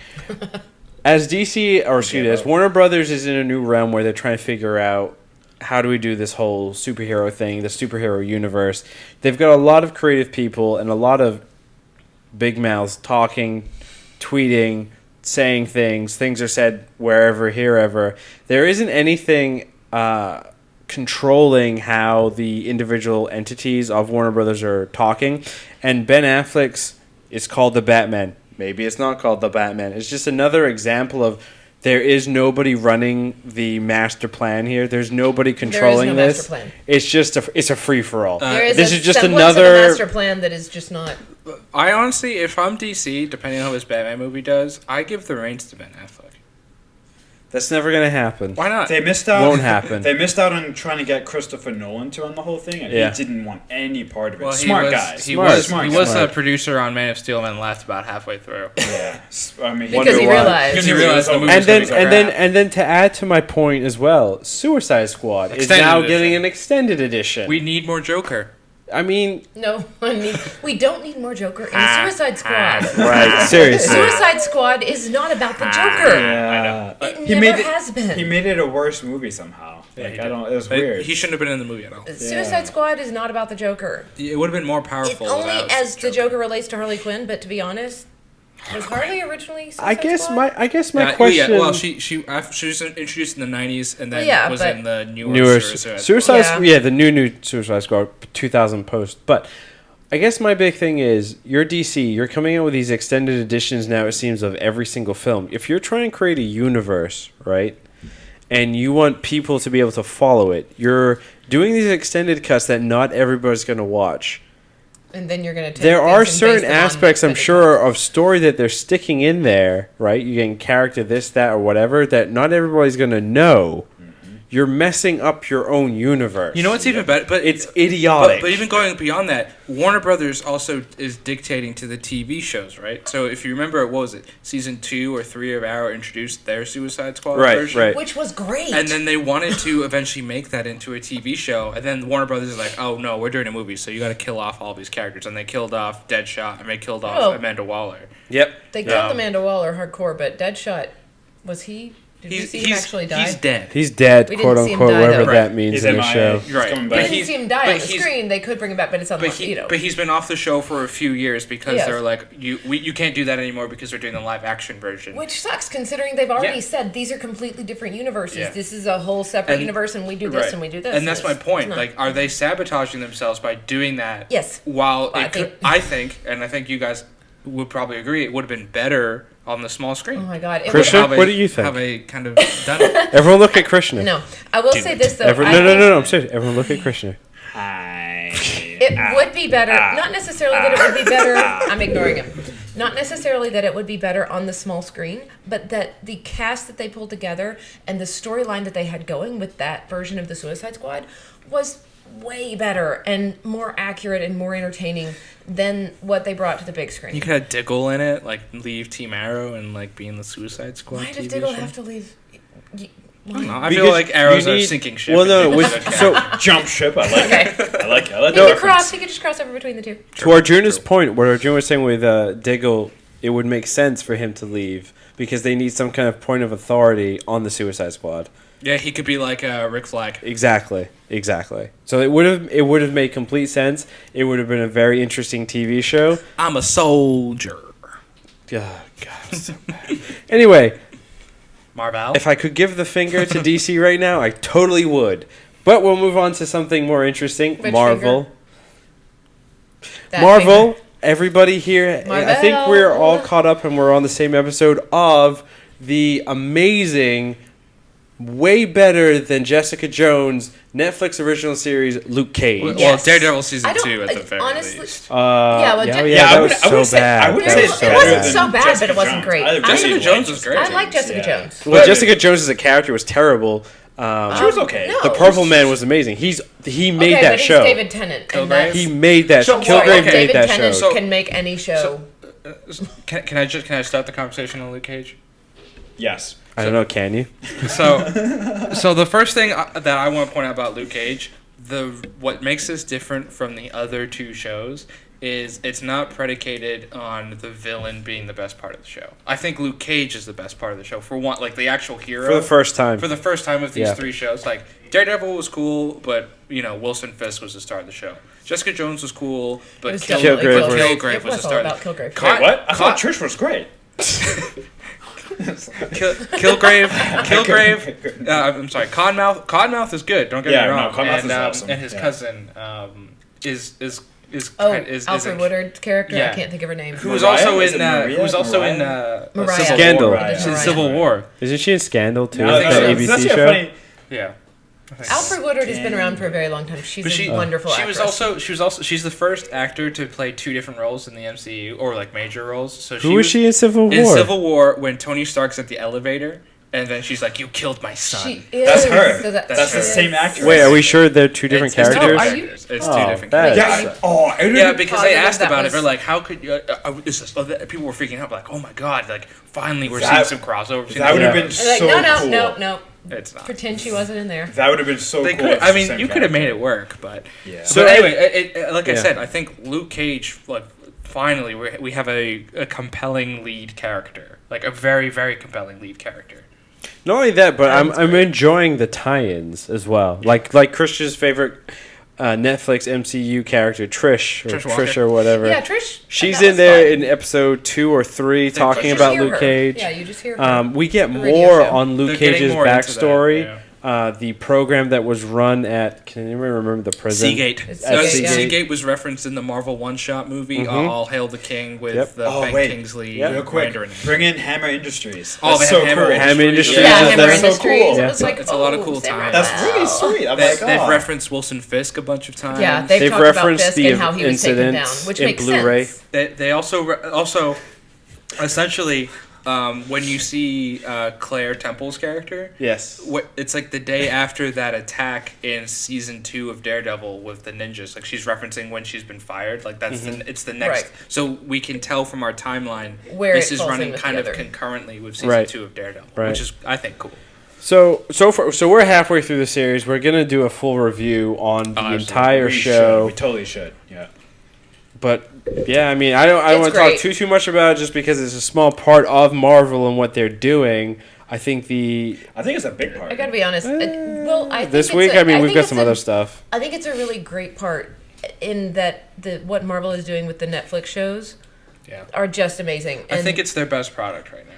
S5: As DC, or excuse me, as Warner Brothers is in a new realm where they're trying to figure out how do we do this whole superhero thing, the superhero universe. They've got a lot of creative people and a lot of big mouths talking, tweeting, saying things. Things are said wherever, herever. There isn't anything controlling how the individual entities of Warner Brothers are talking. And Ben Affleck's is called The Batman. Maybe it's not called The Batman. It's just another example of there is nobody running the master plan here. There's nobody controlling
S2: no
S5: this.
S2: master plan.
S5: It's just it's a free for all.
S2: There is
S5: this
S2: a
S5: is just
S2: semblance of
S5: another
S2: a master plan that is just not.
S4: I honestly, if I'm DC, depending on how this Batman movie does, I give the reins to Ben Affleck.
S5: That's never gonna happen.
S4: Why not?
S3: They missed out.
S5: Won't happen.
S3: They missed out on trying to get Christopher Nolan to run the whole thing, and
S5: Yeah.
S3: he didn't want any part of it.
S4: Well,
S3: Smart guy.
S4: He
S5: Smart.
S4: was
S3: Smart
S4: he
S3: guy.
S4: was a
S5: Smart.
S4: producer on Man of Steel and left about halfway through.
S3: Yeah. I mean,
S2: Because he
S5: why.
S2: realized.
S4: Because he realized the movie
S5: And
S4: was gonna
S5: then
S4: be
S5: and
S4: crap.
S5: then to add to my point as well, Suicide Squad is
S4: Extended
S5: now
S4: edition.
S5: getting an extended edition.
S4: We need more Joker.
S5: I mean,
S2: No, we don't need more Joker in Suicide Squad.
S5: right? Seriously.
S2: Suicide Squad is not about the Joker.
S3: Yeah, I know.
S2: It
S3: He
S2: never
S3: made it.
S2: has been.
S3: He made it a worse movie somehow. Like
S4: he
S3: I
S4: did.
S3: don't. It was
S4: Like,
S3: weird.
S4: He shouldn't have been in the movie at all.
S2: Suicide Squad is not about the Joker.
S4: It would have been more
S2: It
S4: powerful.
S2: only
S4: without
S2: as the Joker relates to Harley Quinn, but to be honest, was Harley originally Suicide
S5: I guess
S2: Squad?
S5: my question.
S4: Yeah, well, she was introduced in the '90s and then
S2: Yeah,
S4: was
S2: but-
S4: in the
S5: newer
S4: Suicide Squad.
S5: the new Suicide Squad 2000 post. But I guess my big thing is you're DC. You're coming out with these extended editions now. It seems of every single film. If you're trying to create a universe, right, and you want people to be able to follow it, you're doing these extended cuts that not everybody's going to watch.
S2: And then you're going to take
S5: There
S2: things
S5: are
S2: and base
S5: certain
S2: them on
S5: aspects, I'm
S2: extended
S5: sure,
S2: cuts.
S5: of story that they're sticking in there, right? You're getting character this, that, or whatever that not everybody's going to know. You're messing up your own universe.
S4: You know what's even better? But
S5: It's idiotic.
S4: But even going beyond that, Warner Brothers also is dictating to the TV shows, right? So if you remember, what was it? Season 2 or 3 of Arrow introduced their Suicide Squad
S5: Right,
S4: version.
S5: right.
S2: Which was great.
S4: And then they wanted to eventually make that into a TV show. And then Warner Brothers is like, oh, no, we're doing a movie, so you got to kill off all these characters. And they killed off Deadshot, and they killed off
S2: Oh.
S4: Amanda Waller.
S5: Yep.
S2: They killed Amanda Waller hardcore, but Deadshot, was he? Did we see him actually die?
S4: He's dead.
S5: He's dead,
S2: We didn't
S5: quote
S2: see him
S5: unquote,
S2: die,
S5: whatever
S2: though.
S5: that means
S3: He's
S5: in the
S3: MIA.
S5: show.
S3: He's
S4: Right.
S3: coming
S2: We
S3: back.
S2: didn't see him die
S4: but
S2: on the
S4: he's-
S2: screen. They could bring him back, but it's on the
S4: But he's been off the show for a few years because
S2: Yes.
S4: they're like, you can't do that anymore because they're doing the live action version.
S2: Which sucks, considering they've already
S4: Yeah.
S2: said these are completely different universes.
S4: Yeah.
S2: This is a whole separate
S4: And-
S2: universe, and we do this
S4: Right.
S2: and we do this.
S4: And that's my
S2: It's
S4: point.
S2: not-
S4: Like, are they sabotaging themselves by doing that?
S2: Yes.
S4: While
S2: I
S4: it could,
S2: think-
S4: I think, and I think you guys would probably agree, it would have been better on the small screen.
S2: oh my god. It
S5: Christian?
S2: was,
S4: How
S5: What
S4: they-
S5: do you think?
S4: How they kind of done it.
S5: Everyone look at Krishna.
S2: no, I will say this though.
S5: No,
S2: I
S5: no,
S2: think
S5: no. I'm serious. Everyone look at Krishna.
S2: It would be better. Not necessarily that it would be better. I'm ignoring him. Not necessarily that it would be better on the small screen, but that the cast that they pulled together and the storyline that they had going with that version of the Suicide Squad was way better and more accurate and more entertaining than what they brought to the big screen.
S4: You could have Diggle in it, like leave Team Arrow and like be in the Suicide Squad.
S2: Why does
S4: TV
S2: Diggle
S4: show.
S2: have to leave?
S4: I don't know. I
S5: Because
S4: feel like Arrow's
S5: you
S4: a
S5: need-
S4: sinking ship.
S5: Well, no,
S4: and
S5: with,
S4: Diggle's a
S5: so
S3: Jump ship. I like it.
S2: Okay.
S3: I like it. I like
S2: He
S3: the
S2: could cross.
S3: reference.
S2: He could just cross over between the two.
S5: to Arjuna's point, what Arjuna was saying with Diggle, it would make sense for him to leave because they need some kind of point of authority on the Suicide Squad.
S4: Yeah, he could be like Rick Flag.
S5: Exactly. So it would have made complete sense. It would have been a very interesting TV show.
S4: I'm a soldier.
S5: God, I'm so bad. Anyway,
S4: Marvel.
S5: if I could give the finger to DC right now, I totally would. But we'll move on to something more interesting.
S2: Which
S5: Marvel.
S2: finger? That
S5: Marvel.
S2: finger.
S5: Everybody here, I think
S2: Marvel.
S5: we're all caught up and we're on the same episode of the amazing, way better than Jessica Jones Netflix original series Luke Cage.
S4: Well,
S2: Yes.
S4: Daredevil
S2: I
S4: season
S2: don't-
S4: 2 at the very
S2: honestly-
S4: least.
S2: well,
S5: yeah,
S2: Je-
S5: yeah,
S3: I
S5: that
S3: would-
S5: was
S3: I would
S5: so
S3: say-
S5: bad.
S3: I would
S5: That
S3: say
S5: was
S3: it's
S5: so
S2: It
S3: better
S2: wasn't
S5: bad.
S2: so
S3: than
S2: bad,
S3: Jessica
S2: but it wasn't
S3: Jones.
S2: great.
S3: I
S2: Jessica
S3: really
S4: Jones
S3: liked
S4: was great.
S2: I like
S3: Jones,
S2: Jessica
S3: yeah.
S2: Jones.
S5: Well,
S3: But-
S5: Jessica Jones as a character was terrible.
S3: She was okay.
S2: No.
S5: The Purple Man was amazing. He made
S2: okay,
S5: that
S2: but
S5: show.
S2: He's David Tennant. And
S4: Kilgrave?
S2: that's,
S5: He made that.
S4: So,
S5: Kilgrave
S4: okay.
S5: made
S2: David
S5: that
S2: Tennant
S5: show.
S2: can make any show.
S4: Can I start the conversation on Luke Cage?
S3: Yes.
S5: I don't know. Can you?
S4: So the first thing that I want to point out about Luke Cage, what makes this different from the other two shows is it's not predicated on the villain being the best part of the show. I think Luke Cage is the best part of the show for one, like the actual hero.
S5: For the first time.
S4: For the first time of these
S5: Yeah.
S4: three shows, like Daredevil was cool, but Wilson Fisk was the star of the show. Jessica Jones was cool,
S2: It
S4: but
S2: was
S5: Kilgrave
S2: definitely
S5: was-
S4: Kilgrave
S2: It
S4: was
S2: was
S4: the
S2: all
S4: star.
S2: about Kilgrave.
S3: Wait, what? I thought Trish was great.
S4: Kilgrave. I'm sorry. Codmouth is good. Don't get
S3: Yeah,
S4: me
S3: no,
S4: wrong.
S3: Codmouth
S4: and,
S3: is awesome.
S4: And his
S3: Yeah.
S4: cousin is
S2: Oh,
S4: is
S2: Alfred Woodard's character.
S4: yeah.
S2: I can't think of her name.
S4: who was
S3: Mariah?
S4: also
S3: Is
S4: in
S3: it Maria?
S2: Mariah.
S4: Civil
S5: Scandal.
S4: War.
S3: Mariah.
S4: She's in
S2: Mariah.
S4: Civil War.
S5: Isn't she in Scandal too?
S3: No,
S4: I think
S5: that
S4: so.
S5: ABC
S3: that's
S5: show.
S3: funny.
S4: Yeah.
S2: Alfred Woodard has been around for a very long time. She's
S4: But
S2: a wonderful
S4: she
S2: actress.
S4: she's the first actor to play two different roles in the MCU, or like major roles. So
S5: Who was she in Civil War?
S4: in Civil War when Tony Stark's at the elevator, and then she's like, "You killed my son."
S2: She is.
S3: That's her.
S2: So
S3: That's the
S2: she
S3: same
S2: is.
S3: actress.
S5: Wait, are we sure they're two different
S4: It's two
S5: characters?
S2: No, are you-
S4: characters. It's
S5: Oh,
S4: two different
S5: that
S4: characters.
S5: is-
S3: Yeah.
S4: Because they
S2: Positive
S4: asked
S2: that
S4: about it.
S2: was-
S4: They're like, "How could you?" People were freaking out, like, "Oh my god! Like, finally, we're
S3: That-
S4: seeing some crossover."
S3: That would have
S5: Yeah.
S3: been
S2: And like,
S3: so
S2: no,
S3: cool.
S2: no.
S4: It's not.
S2: Pretend she wasn't in there.
S3: That would have been so
S4: They
S3: cool.
S4: could.
S3: if
S4: I
S3: it's the
S4: mean,
S3: same
S4: you could have made
S3: character.
S4: it work, but
S3: Yeah.
S5: So-
S4: but anyway, like I
S5: Yeah.
S4: said, I think Luke Cage, like, finally we have a compelling lead character, like a very very compelling lead character.
S5: Not only that, but I'm
S2: Sounds great.
S5: enjoying the tie-ins as well. Like Christian's favorite Netflix MCU character, Trish
S4: Walker.
S5: or whatever.
S2: Yeah, Trish.
S5: She's
S2: that
S5: in
S2: was
S5: there
S2: fun.
S5: in episode 2 or 3 talking
S4: just
S5: about
S2: hear
S5: Luke
S2: her.
S5: Cage.
S2: Yeah, you just hear her.
S5: We get
S2: The radio
S5: more
S2: show.
S5: on Luke
S4: They're getting
S5: Cage's
S4: more into that,
S5: backstory.
S4: yeah.
S5: The program that was run at, can anyone remember the prison?
S4: Seagate.
S2: It's
S5: Seagate, yeah.
S4: Seagate was referenced in the Marvel one-shot movie,
S5: Mhm.
S4: All Hail the King, with
S5: Yep.
S4: the
S3: Oh,
S4: Ben
S3: wait.
S4: Kingsley.
S5: Yep.
S3: Real quick,
S4: Mandarin.
S3: bring in Hammer Industries.
S4: Oh,
S3: That's
S4: they have
S3: so
S4: Hammer
S3: cool.
S5: Hammer Industries
S2: yeah,
S5: is
S2: Hammer
S5: there.
S3: So
S2: Industries.
S3: cool.
S2: It was like,
S4: It's a lot of
S2: oh,
S4: cool
S2: they were
S4: times.
S3: That's really
S2: wow.
S3: sweet. I'm
S4: They,
S3: like,
S4: they've
S3: oh.
S4: referenced Wilson Fisk a bunch of times.
S2: Yeah,
S5: They've
S2: talked about
S5: referenced
S2: Fisk
S5: the
S2: and how he was taken down,
S5: incidents
S2: which
S5: in
S2: makes
S5: Blu-ray.
S2: sense.
S4: They also essentially when you see Claire Temple's character,
S5: Yes.
S4: it's like the day after that attack in season 2 of Daredevil with the ninjas. Like she's referencing when she's been fired. Like that's it's the next.
S2: Right.
S4: So we can tell from our timeline
S2: Where
S4: this
S2: it
S4: is
S2: falls in
S4: running
S2: with
S4: kind
S2: the
S4: of
S2: other.
S4: concurrently with season
S5: Right.
S4: 2 of Daredevil,
S5: Right.
S4: which is I think cool.
S5: So we're halfway through the series. We're gonna do a full review on the
S4: absolutely.
S5: entire
S3: We
S5: show.
S3: We totally should. Yeah.
S5: But yeah, I mean, I don't
S2: It's
S5: want to talk
S2: great.
S5: too much about it just because it's a small part of Marvel and what they're doing. I think
S3: I think it's a big part.
S2: I gotta be honest. Well, I think
S5: this
S2: it's
S5: week,
S2: a-
S5: I mean, we've
S2: think
S5: got
S2: it's
S5: some
S2: a-
S5: other stuff.
S2: I think it's a really great part in that what Marvel is doing with the Netflix shows
S4: Yeah.
S2: are just amazing.
S4: I
S2: And
S4: think it's their best product right now.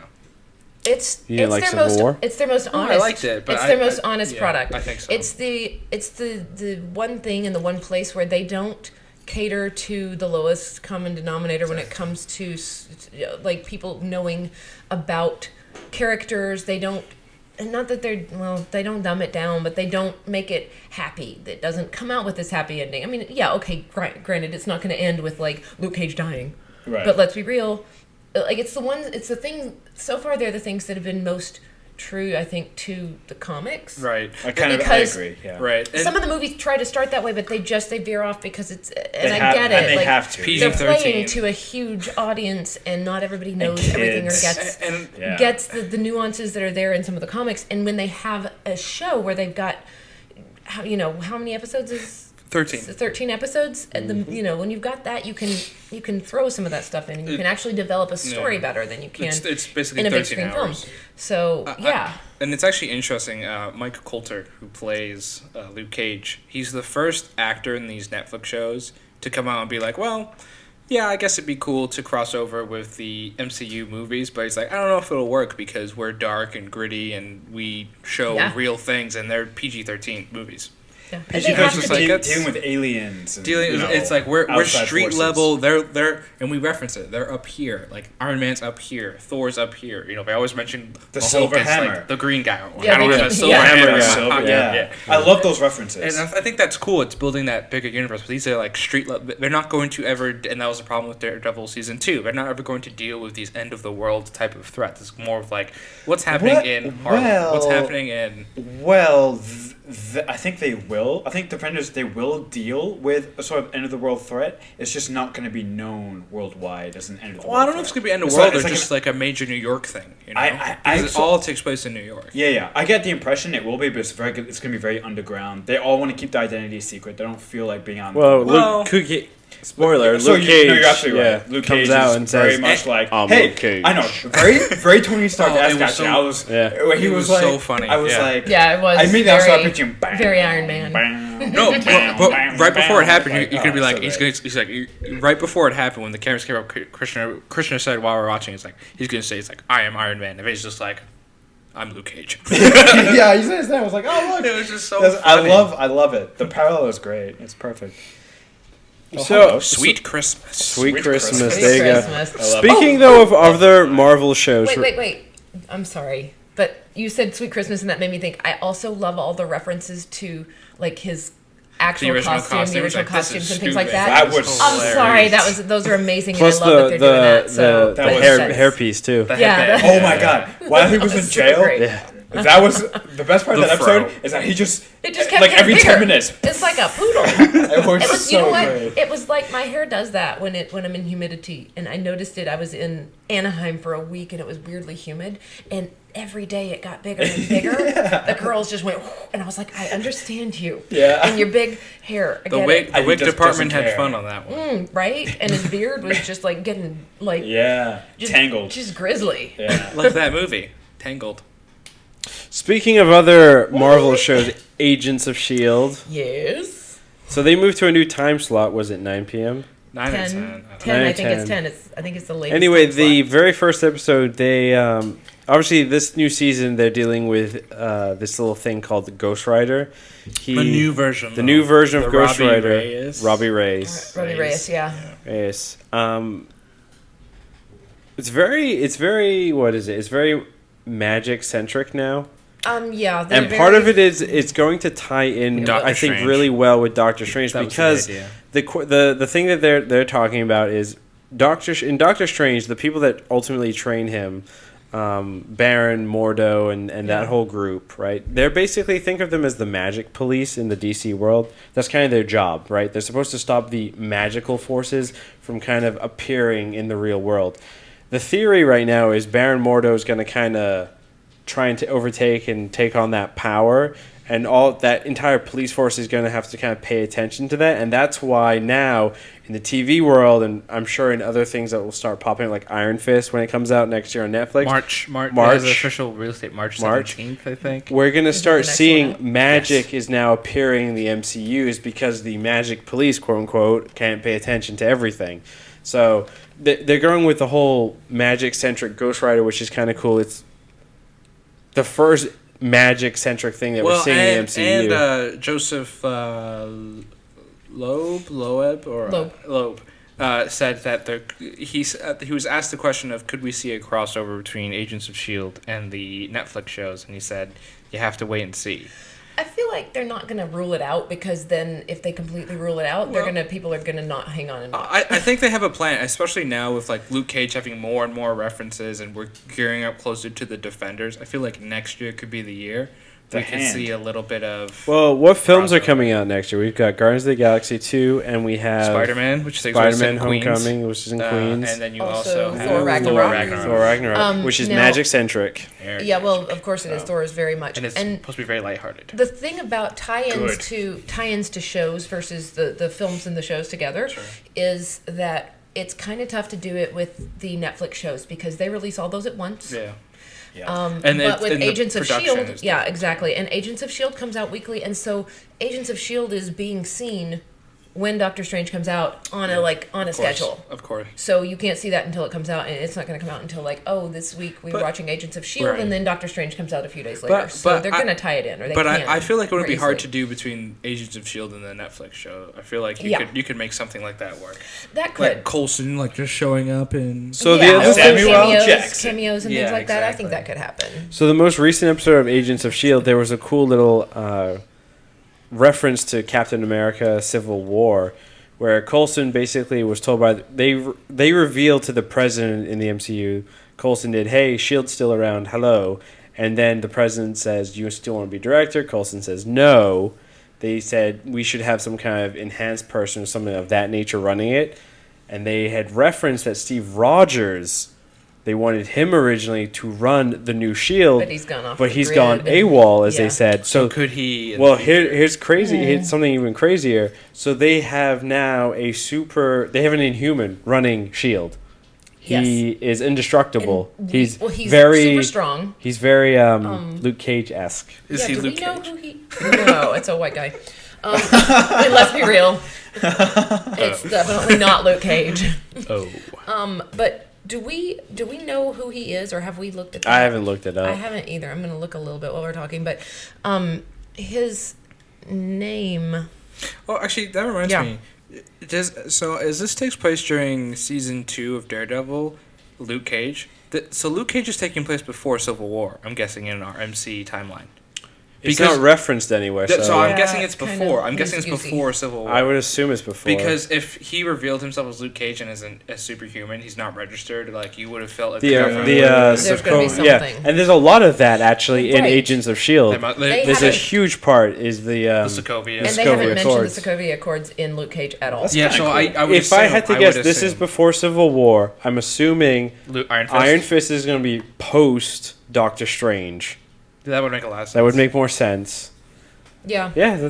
S2: it's
S5: You didn't like
S2: their
S5: Civil
S2: most
S5: War?
S2: it's their most
S4: Oh, I
S2: honest.
S4: liked it, but
S2: it's
S4: I-
S2: their most
S4: I-
S2: honest
S4: yeah,
S2: product.
S4: I think so.
S2: It's the one thing and the one place where they don't cater to the lowest common denominator when it comes to like people knowing about characters. They don't. And not that they don't dumb it down, but they don't make it happy. It doesn't come out with this happy ending. I mean, yeah, okay, granted, it's not going to end with, like, Luke Cage dying.
S3: Right.
S2: But let's be real. Like, it's the thing, so far they're the things that have been most true, I think, to the comics.
S4: Right.
S3: I
S2: because-
S3: agree. Yeah.
S4: Right. And
S2: Some of the movies try to start that way, but they veer off because it's, and
S3: They
S2: I
S3: have,
S2: get it.
S3: and they
S2: like,
S3: have to.
S4: PG-
S2: they're playing
S4: 13.
S2: to a huge audience, and not everybody knows
S3: kids.
S2: everything or gets
S4: and
S3: Yeah.
S2: gets the nuances that are there in some of the comics. And when they have a show where they've got, how many episodes is
S4: 13.
S2: 13 episodes, and when you've got that, you can throw some of that stuff in, and you can actually develop a story
S4: Yeah.
S2: better than you can
S4: It's basically
S2: in a big
S4: 13
S2: screen
S4: hours.
S2: film. So yeah.
S4: And it's actually interesting. Mike Coulter, who plays Luke Cage, he's the first actor in these Netflix shows to come out and be like, well, yeah, I guess it'd be cool to cross over with the MCU movies, but he's like, I don't know if it'll work because we're dark and gritty and we show
S2: Yeah.
S4: real things, and they're PG-13 movies.
S2: Yeah.
S3: PG
S2: They have
S4: just
S2: to
S4: like
S2: be.
S4: that's-
S3: dealing with aliens. And,
S4: It's like we're
S3: outside
S4: street
S3: forces.
S4: level. They're and we reference it. They're up here. Like Iron Man's up here. Thor's up here. They always mention
S3: The
S4: Hulk
S3: Silver
S4: is,
S3: Hammer.
S4: like, the green guy.
S2: Yeah,
S4: I don't
S2: they
S4: have
S2: keep-
S4: a silver
S2: yeah.
S4: hammer. in my
S3: Silver,
S4: pocket.
S3: yeah. I love those references.
S4: And I think that's cool. It's building that bigger universe. But these are like street level. They're not going to ever, and that was the problem with Daredevil season 2. They're not ever going to deal with these end of the world type of threats. It's more of like what's happening in Harlem. What's happening in
S3: Well, I think they will. I think Defenders, they will deal with a sort of end of the world threat. It's just not going to be known worldwide as an end of the world.
S4: Well, I don't know if it's gonna be end of
S3: It's
S4: world
S3: like-
S4: or
S3: it's like
S4: just like a major New York thing.
S3: I
S4: Because
S3: so-
S4: all takes place in New York.
S3: Yeah. I get the impression it will be, but it's very good. It's going to be very underground. They all want to keep the identity a secret. They don't feel like being on.
S5: Well,
S4: Well-
S5: spoiler,
S3: So
S5: Luke Cage.
S3: No, you're absolutely right.
S5: yeah,
S3: Luke
S5: comes
S3: Cage
S5: out
S3: is
S5: and
S3: very
S5: says,
S3: much like,
S5: I'm
S3: hey,
S5: Luke Cage.
S3: I know, very, very Tony Stark.
S4: Oh, it
S3: esque
S4: was
S3: actually.
S4: so-
S3: I was,
S5: Yeah.
S3: when he
S4: It
S3: was
S4: was
S3: like,
S4: so funny,
S3: I was
S4: yeah.
S3: like,
S2: Yeah, it was
S3: I immediately I started
S2: very,
S3: picturing bang,
S2: very Iron Man.
S3: bang,
S4: No,
S3: bang,
S4: but
S3: bang,
S4: right before it
S3: bang.
S4: happened,
S3: Like,
S4: you could be
S3: oh,
S4: like,
S3: so
S4: he's
S3: good.
S4: like, right before it happened, when the cameras came up, Krishna said while we were watching, he's gonna say, it's like, I am Iron Man, and he's just like, I'm Luke Cage.
S3: Yeah, he said his name. I was like, oh look.
S4: It was just so
S3: That's-
S4: funny.
S3: I love it. The parallel is great. It's perfect.
S5: So
S4: Sweet Christmas.
S5: Sweet Christmas.
S3: Christmas.
S5: There you go.
S2: Christmas.
S5: Speaking though of other Marvel shows,
S2: Wait. I'm sorry. But you said Sweet Christmas, and that made me think. I also love all the references to, like, his actual
S4: original
S2: costume, the
S4: costume.
S2: original
S4: Like, this is
S2: costumes and things
S4: stupid.
S2: like that.
S3: That was
S2: I'm sorry.
S4: hilarious.
S2: Those are amazing,
S5: plus
S2: and I love that they're doing that. So
S3: that
S5: the
S3: was-
S5: hairpiece too.
S4: The
S2: Yeah,
S4: headband.
S3: Oh my god! While he was in
S2: That's super
S3: jail,
S2: great.
S5: Yeah.
S3: That was the best part of
S4: The
S3: that episode
S4: fro.
S3: is that he just
S2: It just kept
S3: like
S2: getting
S3: every
S2: bigger.
S3: 10 minutes.
S2: It's like a poodle.
S3: It was,
S2: It was,
S3: so
S2: you know what?
S3: great.
S2: It was like my hair does that when I'm in humidity, and I noticed it. I was in Anaheim for a week, and it was weirdly humid, and every day it got bigger and bigger. The curls just went, and I was like, I understand you.
S3: Yeah.
S2: And your big hair. I
S4: The
S2: get
S4: wig,
S2: it.
S4: the wig
S3: just
S4: department
S3: doesn't
S4: had
S3: care.
S4: fun on that one.
S2: Right? And his beard was just like getting like
S3: Yeah,
S2: just,
S3: tangled.
S2: just grizzly.
S3: Yeah.
S4: Like that movie, Tangled.
S5: Speaking of other Marvel shows, Agents of S.H.I.E.L.D.
S2: Yes.
S5: So they moved to a new time slot. Was it 9 p.m.?
S4: 9 or
S2: 10.
S4: 10.
S2: 10, I
S5: 9,
S2: think
S5: 10.
S2: it's 10. I think it's the latest.
S5: Anyway,
S2: time
S5: the
S2: slot.
S5: very first episode, they obviously this new season they're dealing with this little thing called the Ghost Rider.
S4: The new version.
S5: the new version of
S4: The
S5: Ghost
S4: Robbie
S5: Rider,
S4: Reyes.
S5: Robbie Reyes.
S2: Robbie Reyes, yeah.
S5: Yes. It's very what is it? It's very magic centric now.
S2: Yeah. they're
S5: And part of
S2: very-
S5: it is it's going to tie in,
S4: Doctor
S5: I think,
S4: Strange.
S5: really well with Doctor Strange
S4: That was the
S5: because
S4: idea.
S5: the thing that they're talking about is in Doctor Strange, the people that ultimately train him, Baron, Mordo, and that whole group, right? They're basically, think of them as the magic police in the DC world. That's kind of their job, right? They're supposed to stop the magical forces from kind of appearing in the real world. The theory right now is Baron Mordo is going to kind of trying to overtake and take on that power, and all that entire police force is going to have to kind of pay attention to that. And that's why now in the TV world, and I'm sure in other things that will start popping up, like Iron Fist when it comes out next year on Netflix,
S4: March.
S5: March.
S4: Has an official release date, March 17th, I think.
S5: we're going to start
S2: the next
S5: seeing
S2: one
S5: magic is now appearing in the MCUs because the magic police, quote unquote, can't pay attention to everything. So they're going with the whole magic-centric Ghost Rider, which is kind of cool. It's the first magic-centric thing that we're seeing in the MCU.
S4: And Joseph Loeb said that he was asked the question of could we see a crossover between Agents of S.H.I.E.L.D. and the Netflix shows, and he said you have to wait and see.
S2: I feel like they're not going to rule it out because then if they completely rule it out, people are gonna not hang on and watch.
S4: I think they have a plan, especially now with like Luke Cage having more and more references, and we're gearing up closer to the Defenders. I feel like next year could be the year we could see a little bit of
S5: Well, what films are
S4: crossover.
S5: coming out next year? We've got Guardians of the Galaxy 2, and we have
S4: Spider-Man, which takes place
S5: Spider-Man
S4: in Queens.
S5: Homecoming, which is in Queens.
S4: And then you
S2: Also,
S4: also have
S2: Thor Ragnarok.
S5: Thor Ragnarok, which is
S2: now-
S5: magic-centric.
S2: Yeah, well, of course it is. Thor is very much.
S4: And it's supposed to be very lighthearted.
S2: The thing about tie-ins
S3: Good.
S2: to shows versus the films and the shows together is that it's kind of tough to do it with the Netflix shows because they release all those at once.
S4: Yeah.
S2: But
S4: it's-
S2: with
S4: and the
S2: Agents of
S4: production
S2: S.H.I.E.L.D.,
S4: is
S2: yeah,
S4: different.
S2: exactly. And Agents of S.H.I.E.L.D. comes out weekly, and so Agents of S.H.I.E.L.D. is being seen when Doctor Strange comes out on a schedule.
S4: Of course.
S2: So you can't see that until it comes out, and it's not going to come out until this week we're watching Agents of S.H.I.E.L.D.,
S4: Right.
S2: and then Doctor Strange comes out a few days later.
S4: But-
S2: so
S4: but
S2: they're
S4: I-
S2: going to tie it in, or they
S4: But
S2: can.
S4: I feel like it would
S2: more
S4: be hard to
S2: easily.
S4: do between Agents of S.H.I.E.L.D. and the Netflix show. I feel like
S2: Yeah.
S4: you could make something like that work.
S2: That could.
S4: Like Coulson, like just showing up and
S5: So
S2: yeah,
S5: the other
S2: also
S5: thing,
S3: Samuel Jackson.
S2: cameos and
S4: Yeah,
S2: things like that. I
S4: exactly.
S2: think that could happen.
S5: so the most recent episode of Agents of S.H.I.E.L.D., there was a cool little reference to Captain America: Civil War, where Coulson basically was told by they revealed to the president in the MCU. Coulson did, "Hey, S.H.I.E.L.D's still around. Hello." And then the president says, "Do you still want to be director?" Coulson says, "No." They said we should have some kind of enhanced person or something of that nature running it. And they had referenced that Steve Rogers, they wanted him originally to run the new S.H.I.E.L.D.,
S2: But he's gone off.
S5: but
S2: the
S5: he's
S2: grid.
S5: gone AWOL, as
S2: Yeah.
S5: they said.
S4: so
S5: So,
S4: could he? in
S5: well,
S4: the future?
S5: here's crazy. Here's something even crazier. So they have now they have an Inhuman running S.H.I.E.L.D. He is indestructible.
S2: And
S5: He's
S2: he's
S5: very
S2: super strong.
S5: He's very Luke Cage-esque.
S4: Is he
S2: do
S4: Luke
S2: we know
S4: Cage?
S2: who he? No, it's a white guy. And let's be real, it's definitely not Luke Cage.
S4: Oh.
S2: But do we know who he is, or have we looked at that?
S5: I haven't looked it
S2: I
S5: up.
S2: haven't either. I'm gonna look a little bit while we're talking, but his name.
S4: Well, actually, that reminds
S2: Yeah.
S4: me. As this takes place during season 2 of Daredevil, Luke Cage. So Luke Cage is taking place before Civil War. I'm guessing in our MC timeline.
S5: It's
S4: Because-
S5: not referenced anywhere.
S4: So
S5: So
S4: I'm
S2: Yeah,
S4: guessing it's
S2: kind
S4: before.
S2: of
S4: I'm guessing it's
S2: loosey-goosey.
S4: before Civil War.
S5: I would assume it's before.
S4: Because if he revealed himself as Luke Cage and isn't a superhuman, he's not registered. Like you would have felt at
S5: the
S4: cover.
S2: There's gonna be
S5: yeah,
S2: something.
S5: and there's a lot of that actually in
S2: Right.
S5: Agents of Shield.
S2: They
S5: There's a
S2: haven't-
S5: huge part is the
S4: Sokovia.
S2: And they
S5: Sokovia
S2: haven't mentioned
S5: Accords.
S2: the Sokovia Accords in Luke Cage at all.
S3: That's
S4: Yeah,
S3: kinda
S4: so
S3: cool.
S4: I would
S5: if I
S4: assume-
S5: had to
S4: would
S5: guess, this is
S4: assume
S5: before Civil War. I'm assuming
S4: Iron Fist.
S5: Iron Fist is going to be post Doctor Strange.
S4: That would make a lot of sense.
S5: That would make more sense.
S2: Yeah.
S5: Yeah,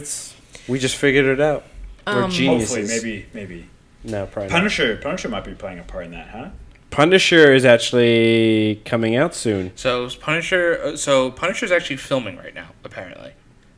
S5: we just figured it out. We're geniuses.
S3: Hopefully, maybe.
S5: No, probably not.
S3: Punisher might be playing a part in that, huh?
S5: Punisher is actually coming out soon.
S4: So Punisher's actually filming right now, apparently,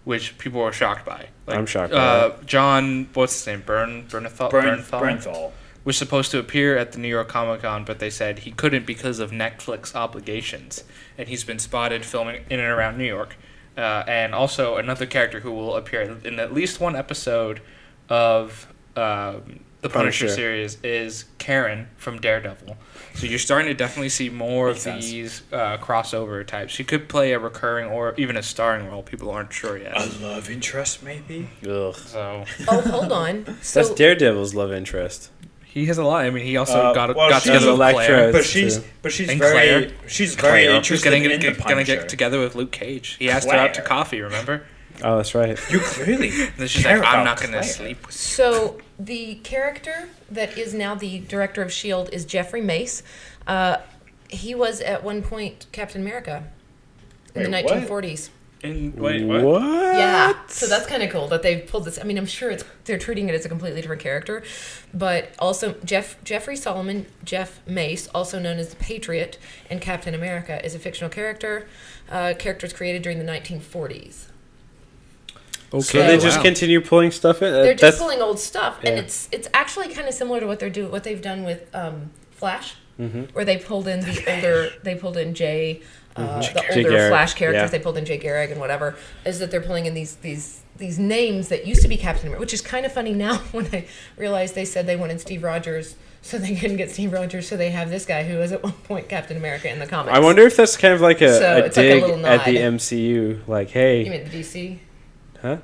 S4: which people were shocked by. Like,
S5: I'm shocked by
S4: John, what's his name? Bernthal was supposed to appear at the New York Comic Con, but they said he couldn't because of Netflix obligations, and he's been spotted filming in and around New York. And also another character who will appear in at least one episode of the Punisher
S5: Punisher.
S4: series is Karen from Daredevil. So you're starting to definitely see more
S3: Makes
S4: of
S3: sense.
S4: these crossover types. She could play a recurring or even a starring role. People aren't sure yet.
S3: A love interest, maybe.
S5: Ugh.
S4: So
S2: Oh, hold on. So
S5: That's Daredevil's love interest.
S4: he has a lot. I mean, he also got
S3: she's
S4: together with
S5: Elektra.
S4: Claire.
S3: But
S5: It's,
S3: she's
S4: And
S3: very
S4: Claire.
S3: she's very
S5: Claire.
S4: She's
S3: interested in the
S4: gonna
S3: Punisher.
S4: get together with Luke Cage. He asked her out to
S3: Claire.
S4: coffee. Remember?
S5: Oh, that's right.
S3: You clearly.
S4: And she's
S3: care
S4: like, "I'm
S3: about
S4: not gonna
S3: Claire."
S4: sleep with
S2: So the character that is now the director of S.H.I.E.L.D. is Jeffrey Mace. He was at one point Captain America in the
S3: Wait, what?
S2: 1940s.
S4: you." Wait, what?
S2: Yeah, so that's kind of cool that they've pulled this. I mean, I'm sure they're treating it as a completely different character, but also Jeffrey Solomon, Jeff Mace, also known as the Patriot in Captain America, is a fictional character. Characters created during the 1940s.
S5: So
S2: Okay.
S5: they just
S4: Wow.
S5: continue pulling stuff in.
S2: They're just
S5: That's
S2: pulling old stuff, and
S5: yeah.
S2: it's actually kind of similar to what they've done with Flash,
S5: Mm-hmm.
S2: where they pulled in Jay. The
S5: Jay
S2: older
S5: Garrick,
S2: Flash characters,
S5: yeah.
S2: they pulled in Jay Garrick and whatever, is that they're pulling in these names that used to be Captain America, which is kind of funny now when I realized they said they wanted Steve Rogers, so they couldn't get Steve Rogers, so they have this guy who was at one point Captain America in the comics.
S5: I wonder if that's kind of like
S2: So
S5: a
S2: it's like a
S5: dig
S2: little
S5: at the
S2: nod.
S5: MCU. Like,
S2: You
S5: hey,
S2: mean the DC?
S5: huh?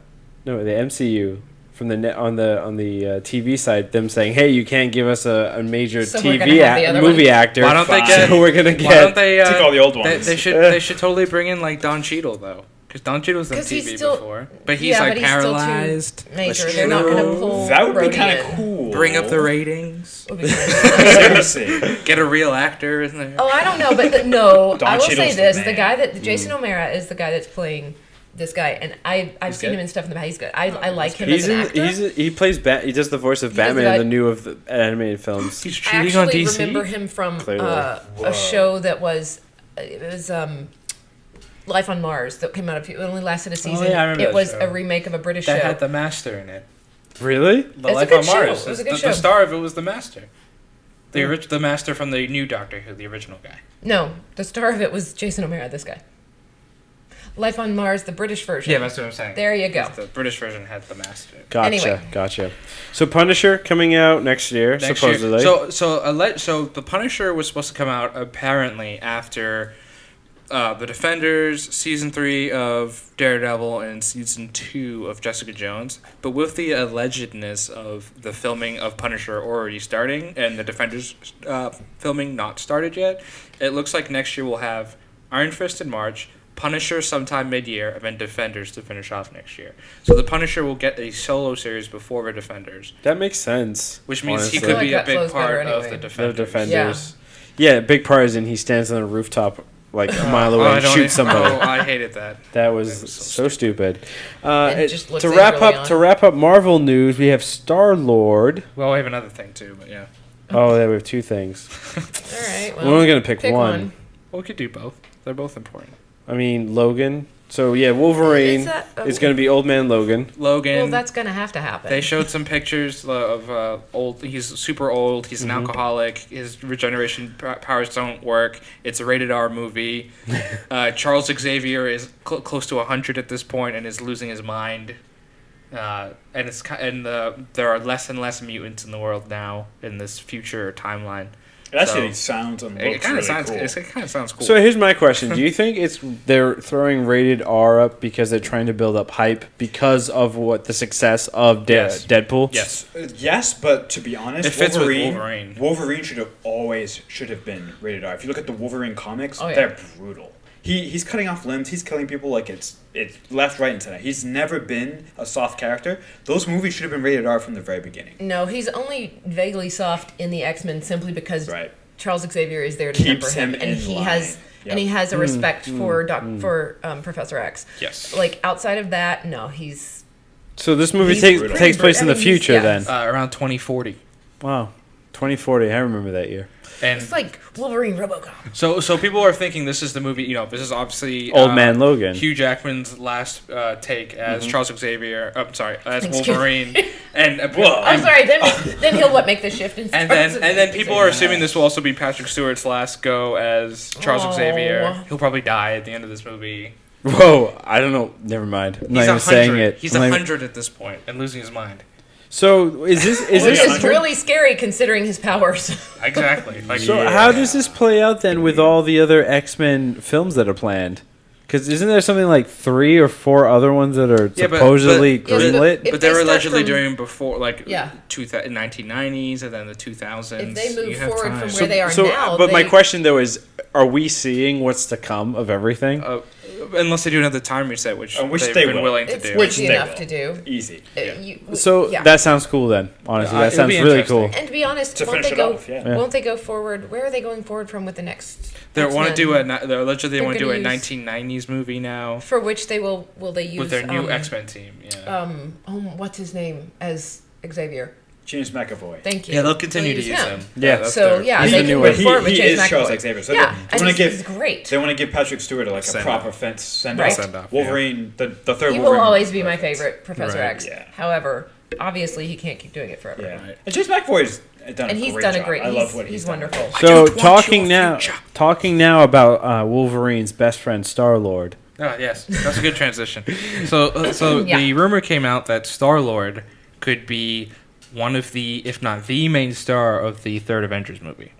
S5: No, the MCU from the on the TV side. Them saying, hey, you can't give us a major
S2: So we're
S5: TV
S2: gonna have the other
S5: movie
S2: one.
S5: actor.
S4: Why don't they
S3: Fine.
S4: get?
S5: So we're gonna
S4: Why don't
S5: get.
S4: they?
S3: Take all the old ones.
S4: They should totally bring in like Don Cheadle though, because Don Cheadle's on
S2: 'Cause he's
S4: TV
S2: still-
S4: before, but he's
S2: yeah,
S4: like
S2: but he's still too
S4: paralyzed.
S2: major.
S5: That's
S2: They're not going to
S5: true.
S2: pull.
S3: That would be
S2: Brody
S3: kind of
S2: in.
S3: cool.
S4: Bring up the ratings.
S2: Would be good.
S3: Seriously.
S4: Get a real actor in there.
S2: Oh, I don't know, but no,
S3: Don
S2: I will say
S3: Cheadle's the
S2: this:
S3: man.
S2: the guy that Jason O'Mara is the guy that's playing this guy, and I've seen
S4: good?
S2: him in stuff in the past. He's good. I like him as
S5: He's
S2: an
S5: in.
S2: actor.
S5: He plays. He does the voice of
S2: He does the
S5: Batman in
S2: guy-
S5: the new of the animated films.
S4: He's
S2: I
S4: cheating on
S2: actually
S4: DC.
S2: remember him from
S5: Clearly.
S2: a show that was Life on Mars that came out. It only lasted a season.
S4: yeah, I remember
S2: it
S4: that
S2: was
S4: show.
S2: a remake of a British
S4: that
S2: show.
S4: had the Master in it.
S5: Really?
S4: The
S2: It's a
S4: Life
S2: good
S4: on
S2: show.
S4: Mars.
S2: It was a
S4: The-
S2: good
S4: the
S2: show.
S4: star of it was the Master. The Master from the new Doctor Who, the original guy.
S2: No, the star of it was Jason O'Mara. This guy. Life on Mars, the British version.
S4: Yeah, that's what I'm saying.
S2: There you go.
S4: The British version had the Master.
S5: Gotcha.
S2: Anyway.
S5: Gotcha. So Punisher coming out next year,
S4: Next year.
S5: supposedly.
S4: So the Punisher was supposed to come out apparently after the Defenders, season 3 of Daredevil, and season 2 of Jessica Jones. But with the allegedness of the filming of Punisher already starting and the Defenders filming not started yet, it looks like next year we'll have Iron Fist in March, Punisher sometime mid-year, and then Defenders to finish off next year. So the Punisher will get a solo series before the Defenders,
S5: that makes sense.
S4: which means
S5: honestly.
S4: he could
S2: I
S4: be
S2: feel
S4: a
S2: like that
S4: big
S2: flows
S4: part
S2: better
S4: of
S2: anyway.
S4: the
S5: The
S4: Defenders.
S5: Defenders. Yeah, big part is in he stands on a rooftop like a mile away
S4: I
S5: and
S4: don't
S5: shoots somebody.
S4: Oh, I hated that.
S5: That was
S4: That was
S5: so stupid.
S2: And it just looks
S5: To
S2: like
S5: wrap
S2: early
S5: up,
S2: on.
S5: to wrap up Marvel news, we have Star Lord.
S4: Well, we have another thing too, but yeah.
S5: Oh, yeah, we have two things.
S2: All right. Well,
S5: We're only gonna pick
S2: pick
S5: one.
S4: Well, we could do both. They're both important.
S5: I mean, Logan. So yeah, Wolverine
S2: Is that-
S5: is going to be Old Man Logan.
S4: Logan.
S2: Well, that's gonna have to happen.
S4: They showed some pictures of old. He's super old. He's an alcoholic. His regeneration powers don't work. It's a rated R movie. Charles Xavier is close to 100 at this point and is losing his mind. There are less and less mutants in the world now in this future timeline.
S3: It actually sounds and looks
S4: It kind
S3: really
S4: of sounds.
S3: cool.
S4: It kind of sounds cool.
S5: So here's my question: do you think they're throwing rated R up because they're trying to build up hype because of what the success of
S4: Yes.
S5: Deadpool?
S4: yes.
S3: Yes, but to be honest,
S4: It fits with
S3: Wolverine.
S4: Wolverine.
S3: Wolverine should have been rated R. If you look at the Wolverine comics,
S2: Oh, yeah.
S3: they're brutal. He's cutting off limbs. He's killing people like it's left, right, and center. He's never been a soft character. Those movies should have been rated R from the very beginning.
S2: No, he's only vaguely soft in the X-Men simply because
S3: Right.
S2: Charles Xavier is there to
S3: Keeps
S2: temper him,
S3: him
S2: and
S3: in
S2: he
S3: line.
S2: has
S3: Yep.
S2: and he has a respect for Professor X.
S4: Yes.
S2: Like outside of that, no, he's
S5: So this movie
S2: He's
S5: takes
S2: pretty
S5: takes place in the
S2: I mean, he's-
S5: future
S2: yeah.
S5: then.
S4: Around 2040.
S5: Wow, 2040. I remember that year.
S4: And
S2: it's like Wolverine, RoboCop.
S4: so people are thinking this is the movie. You know, this is obviously
S5: Old Man Logan.
S4: Hugh Jackman's last take as Charles Xavier. Oh, sorry, as
S2: Excuse
S4: Wolverine. And
S3: Whoa.
S2: I'm sorry. Then he'll make the shift. And
S4: then people are assuming this will also be Patrick Stewart's last go as Charles
S2: Oh.
S4: Xavier. He'll probably die at the end of this movie.
S5: Whoa, I don't know. Never mind. I'm not
S4: He's
S5: even saying
S4: 100.
S5: it.
S4: He's
S5: I'm not even-
S4: 100 at this point and losing his mind.
S5: So is this
S3: Is
S2: Which
S3: this-
S2: is really scary considering his powers.
S4: Exactly. Like
S5: So
S3: Yeah.
S5: how does this play out then with all the other X-Men films that are planned? Because isn't there something like 3 or 4 other ones that are
S4: Yeah, but-
S5: supposedly
S2: but- Yeah,
S5: greenlit?
S2: If
S4: but they
S2: they
S4: were
S2: start
S4: allegedly
S2: from-
S4: doing before, like,
S2: Yeah.
S4: 1990s and then the 2000s.
S2: If they move
S4: You have
S2: forward
S4: time.
S2: from where they are now,
S5: but my
S2: they-
S5: question though is, are we seeing what's to come of everything?
S4: Unless they do another time reset, which
S3: Which
S4: they've
S3: they
S4: been
S3: will.
S4: willing to
S2: It's
S4: do.
S3: Which
S2: easy
S3: they
S2: enough
S3: will.
S2: to do.
S3: Easy.
S5: So
S2: yeah.
S5: that sounds cool then. Honestly, that
S4: it'll
S5: sounds
S4: be
S5: really
S4: interesting.
S5: cool.
S2: And to be honest,
S3: To
S2: won't
S3: finish
S2: they
S3: it
S2: go?
S3: off, yeah.
S2: Won't they go forward? Where are they going forward from with the next?
S4: They want to do
S2: X-Men?
S4: they allegedly
S2: They're
S4: want to do a
S2: gonna use-
S4: 1990s movie now
S2: For which they will they use
S4: with their new X-Men team. Yeah.
S2: what's his name as Xavier?
S3: James McAvoy.
S2: Thank you.
S4: Yeah, they'll continue to
S2: They'll
S4: use
S2: him.
S4: them.
S5: Yeah.
S4: that's
S2: So
S4: their-
S2: yeah,
S5: He's
S2: they
S5: the
S2: can
S5: new
S2: move
S5: one.
S2: forward with
S3: He
S2: James
S3: is Charles
S2: McAvoy.
S3: Xavier. So
S2: Yeah,
S3: they want to
S2: he's
S3: give
S2: great.
S3: They want to give Patrick Stewart like a
S4: Send
S3: proper
S4: off.
S3: send
S2: Right.
S3: off.
S4: Send off, yeah.
S3: Wolverine, the third
S2: He
S3: Wolverine.
S2: will always be my favorite Professor
S4: Right.
S2: X.
S3: Yeah.
S2: However, obviously he can't keep doing it forever.
S3: Yeah,
S4: Right.
S3: and James McAvoy's done
S2: And
S3: a
S2: he's
S3: great
S2: done
S3: job.
S2: a great.
S3: I love what he's done.
S2: wonderful.
S5: So
S4: don't want
S5: talking
S4: your
S5: now,
S4: future.
S5: about Wolverine's best friend Star Lord.
S4: Oh, yes, that's a good transition. So
S2: Yeah.
S4: the rumor came out that Star-Lord could be one of the, if not the main star of the third Avengers movie.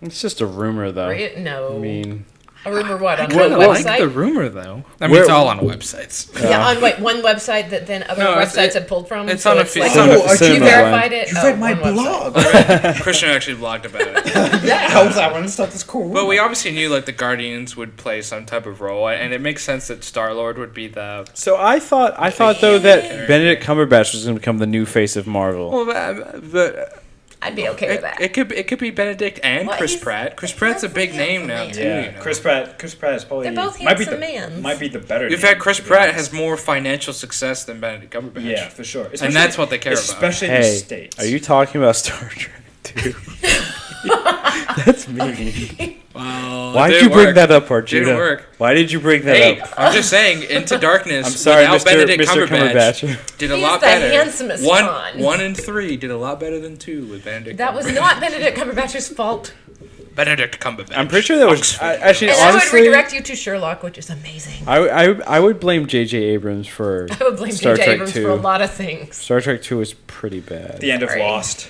S5: It's just a rumor, though.
S2: No.
S5: I mean,
S2: a rumor what on
S5: Well,
S2: one
S5: well,
S4: I like
S2: website?
S4: the rumor, though. I mean,
S5: Where-
S4: it's all on websites.
S2: Yeah, on one website that then other
S4: No,
S2: websites have pulled from.
S4: it's
S2: so
S4: on a
S2: it's
S4: few-
S2: like,
S4: it's on
S5: a-
S2: you
S5: cinema
S2: verified
S5: line.
S2: it.
S3: You
S2: Oh,
S3: read my
S2: one website.
S3: blog.
S4: Christian actually blogged about it.
S3: Yeah, I want to start this cool.
S4: But we obviously knew like the Guardians would play some type of role, and it makes sense that Star-Lord would be the.
S5: so I thought though that Benedict Cumberbatch was going to become the new face of Marvel.
S4: Well, but
S2: I'd be okay with that.
S4: it could be Benedict and
S2: Well,
S4: Chris
S2: he's-
S4: Pratt. Chris Pratt's a big name now too.
S3: yeah,
S4: You know?
S3: Chris Pratt is probably
S2: They're both
S3: might be
S2: handsome
S3: the
S2: mans.
S3: might be the better.
S4: In
S3: name,
S4: fact, Chris
S3: to be
S4: Pratt
S3: honest.
S4: has more financial success than Benedict Cumberbatch.
S3: Yeah, for sure.
S4: And that's what they care about.
S3: especially in the
S5: Hey,
S3: States.
S5: are you talking about Star Trek too? That's me.
S4: Well,
S5: Why
S4: it
S5: did
S4: didn't
S5: you bring
S4: work.
S5: that up, Arjuna?
S4: Didn't work.
S5: Why did you bring that
S4: Hey,
S5: up?
S4: I'm just saying, Into Darkness
S5: I'm sorry,
S4: without
S5: Mr.
S4: Benedict
S5: Mr.
S4: Cumberbatch,
S5: Cumberbatch.
S4: did a
S2: He's
S4: lot
S2: the
S4: better.
S2: handsomest one.
S4: 1 and 3 did a lot better than 2 with Benedict.
S2: That was
S4: Cumberbatch.
S2: not Benedict Cumberbatch's fault.
S4: Benedict Cumberbatch.
S5: I'm pretty sure that was
S4: Oxford.
S5: actually
S2: And I would
S5: honestly.
S2: redirect you to Sherlock, which is amazing.
S5: I would blame J.J. Abrams for
S2: I would blame
S5: Star
S2: J.J.
S5: Trek
S2: Abrams
S5: 2.
S2: for a lot of things.
S5: Star Trek 2 is pretty bad.
S3: the end of
S2: Sorry.
S3: Lost?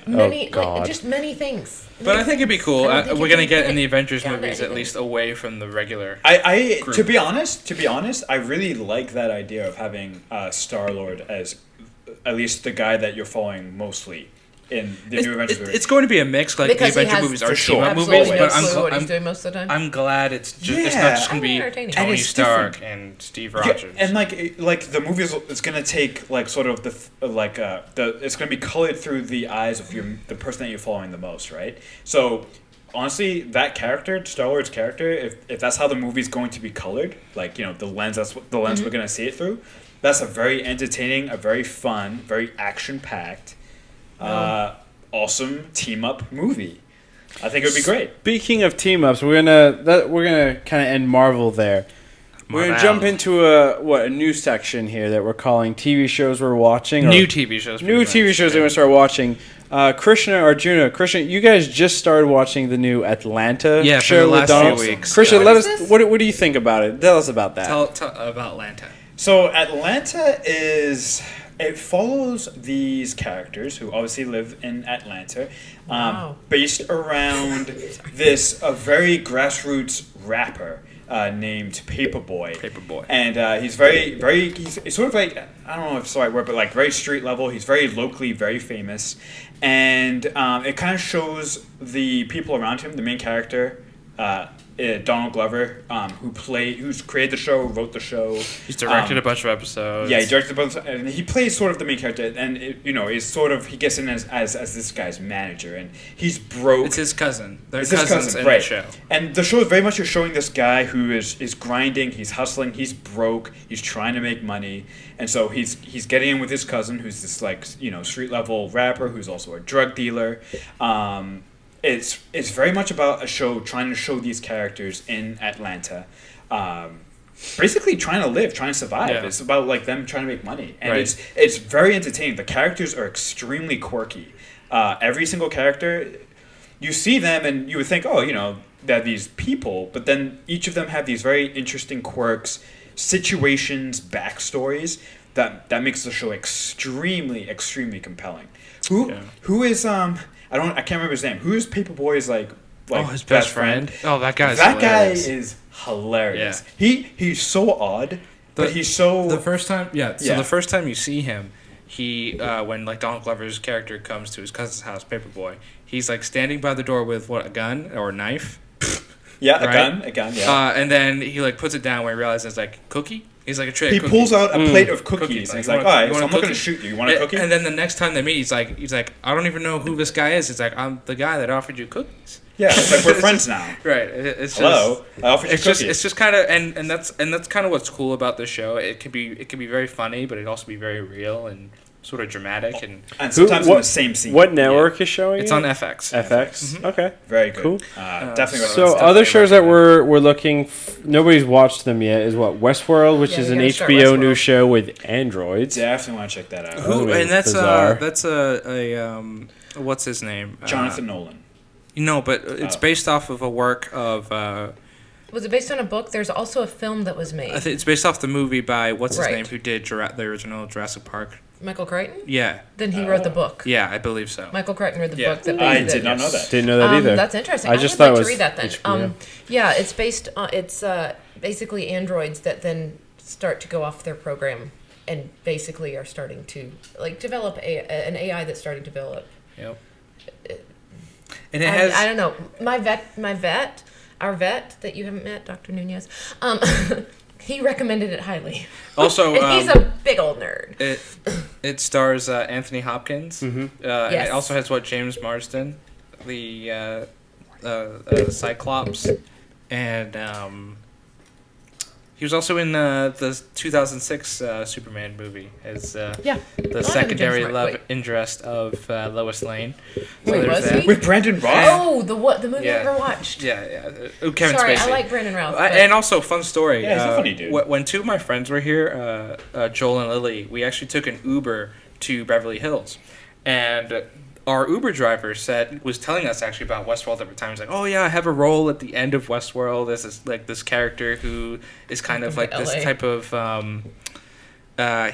S2: Many,
S5: God.
S2: like, just many things.
S4: But I think it'd be cool.
S2: I don't think
S4: We're
S2: you
S4: gonna
S2: can
S4: get
S2: put
S4: in the
S2: it
S4: Avengers
S2: down to
S4: movies at
S2: anything.
S4: least away from the regular.
S3: I
S4: Group.
S3: to be honest, I really like that idea of having Star Lord as at least the guy that you're following mostly in the new Avengers movie.
S4: It's going to be a mix. Like
S2: Because
S4: the
S2: he
S4: Avenger
S2: has
S4: movies are
S3: for sure.
S4: team up
S2: absolutely
S4: movies,
S2: no
S4: but
S2: clue what he's
S4: I'm
S2: doing most of the time.
S4: I'm glad it's just it's
S3: Yeah.
S4: not just going to
S2: I
S4: be
S2: find it entertaining.
S4: Tony
S3: And it's
S4: Stark
S3: different.
S4: and Steve
S3: Yeah,
S4: Rogers.
S3: and like the movies, it's gonna take like sort of it's gonna be colored through the eyes of the person that you're following the most, right? So honestly, that character, Star Lord's character, if that's how the movie's going to be colored, like the lens, that's what the lens we're gonna see it through. That's a very entertaining, a very fun, very action packed, awesome team up movie. I think it would be great.
S5: Speaking of team ups, we're gonna kind of end Marvel there. We're gonna
S4: Marvel.
S5: jump into a new section here that we're calling TV shows we're watching. or
S4: new TV shows.
S5: new
S4: pretty
S5: TV
S4: much.
S5: shows that we're gonna start watching. Krishna, Arjuna, Krishna, you guys just started watching the new Atlanta
S4: Yeah, for
S5: show
S4: the
S5: with
S4: last few
S5: Donald.
S4: weeks.
S5: Krishna,
S2: What
S5: let
S2: is
S5: us.
S2: this?
S5: What do you think about it? Tell us about that.
S4: Tell about Atlanta.
S3: So Atlanta is It follows these characters who obviously live in Atlanta,
S2: Wow.
S3: based around this very grassroots rapper named Paperboy.
S4: Paperboy.
S3: And he's he's sort of like, I don't know if it's the right word, but like very street level. He's very locally very famous. And it kind of shows the people around him, the main character, Donald Glover, who's created the show, wrote the show.
S4: He's directed a bunch of episodes.
S3: Yeah, he directed a bunch, and he plays sort of the main character, and is sort of, he gets in as this guy's manager, and he's broke.
S4: It's his cousin. They're
S3: It's his
S4: cousins
S3: cousin,
S4: in
S3: right.
S4: the show.
S3: And the show is very much showing this guy who is grinding, he's hustling, he's broke, he's trying to make money, and so he's getting in with his cousin, who's this like street level rapper who's also a drug dealer. It's very much about a show trying to show these characters in Atlanta, basically trying to live, trying to survive.
S4: Yeah.
S3: It's about like them trying to make money, and
S4: Right.
S3: it's very entertaining. The characters are extremely quirky. Every single character, you see them and you would think, they're these people, but then each of them have these very interesting quirks, situations, backstories that makes the show extremely, extremely compelling. Who is I can't remember his name. Who is Paperboy's like
S4: his best friend. Oh, that guy's
S3: That
S4: hilarious.
S3: guy is hilarious. He's so odd, but he's so
S4: the first time. Yeah. So
S3: Yeah.
S4: the first time you see him, he when like Donald Glover's character comes to his cousin's house, Paperboy, he's like standing by the door with a gun or a knife.
S3: a
S4: right?
S3: gun, yeah.
S4: And then he like puts it down when he realizes it's like cookie. He's like a tray.
S3: He
S4: of cookies.
S3: pulls out a plate of cookies,
S4: Cookies.
S3: and he's
S4: Like,
S3: like,
S4: you
S3: "All
S4: want-
S3: right,
S4: you
S3: so
S4: want
S3: I'm
S4: a
S3: not going to
S4: cookie?"
S3: shoot you. You want a cookie?"
S4: And then the next time they meet, he's like, I don't even know who this guy is. It's like, I'm the guy that offered you cookies.
S3: Yeah, it's like we're friends now.
S4: Right. It's
S3: Hello, I offered you
S4: it's
S3: cookies.
S4: just kind of and that's kind of what's cool about the show. It can be very funny, but it also be very real and sort of dramatic,
S3: and sometimes in the same scene.
S5: What network is showing
S4: it's
S5: it?
S4: on FX.
S5: FX. Okay.
S3: Very good.
S5: Cool.
S3: Definitely.
S5: So other shows that we're looking, nobody's watched them yet. Is what WestWorld, which
S2: Yeah,
S5: is
S2: we
S5: an
S2: gotta start
S5: HBO new
S2: Westworld.
S5: show with androids.
S3: definitely want to check that out.
S4: Who, and that's
S5: bizarre.
S4: a what's his name?
S3: Jonathan Nolan.
S4: But it's based off of a work of.
S2: Was it based on a book? There's also a film that was made.
S4: I think it's based off the movie by what's his
S2: Right.
S4: name, who did the original Jurassic Park.
S2: Michael Crichton?
S4: Yeah,
S2: Then he wrote the book.
S4: yeah, I believe so.
S2: Michael Crichton wrote the
S4: Yeah.
S2: book that
S3: I
S2: based
S3: did
S2: it.
S3: not know that.
S5: Didn't know that either.
S2: That's interesting.
S5: I
S2: I
S5: just
S2: would
S5: thought
S2: like
S5: it
S2: to read that then.
S5: was HBO.
S2: Yeah, it's based on it's basically androids that then start to go off their program and basically are starting to develop an AI that's starting to develop.
S4: Yep. And it has.
S2: I don't know. Our vet that you haven't met, Dr. Nunez, he recommended it highly.
S4: Also,
S2: and he's a big old nerd.
S4: It stars Anthony Hopkins. And
S2: Yes.
S4: it also has James Marsden, the Cyclops, and he was also in the 2006 Superman movie as
S2: Yeah.
S4: the
S2: I like James
S4: secondary
S2: Marsden.
S4: love
S2: Wait.
S4: interest of Lois Lane.
S2: Wait,
S4: there's
S2: was
S4: that.
S2: he?
S3: With Brandon Ross.
S2: Oh, the movie
S4: Yeah.
S2: I never watched.
S4: Yeah. Kevin
S2: Sorry,
S4: Spacey.
S2: I like Brandon Routh. but-
S4: And also, fun story.
S3: Yeah, he's a funny dude.
S4: When two of my friends were here, Joel and Lily, we actually took an Uber to Beverly Hills, and our Uber driver was telling us actually about Westworld at the time. He's like, "Oh yeah, I have a role at the end of Westworld. This is like this character who is kind of like this
S2: LA.
S4: type of."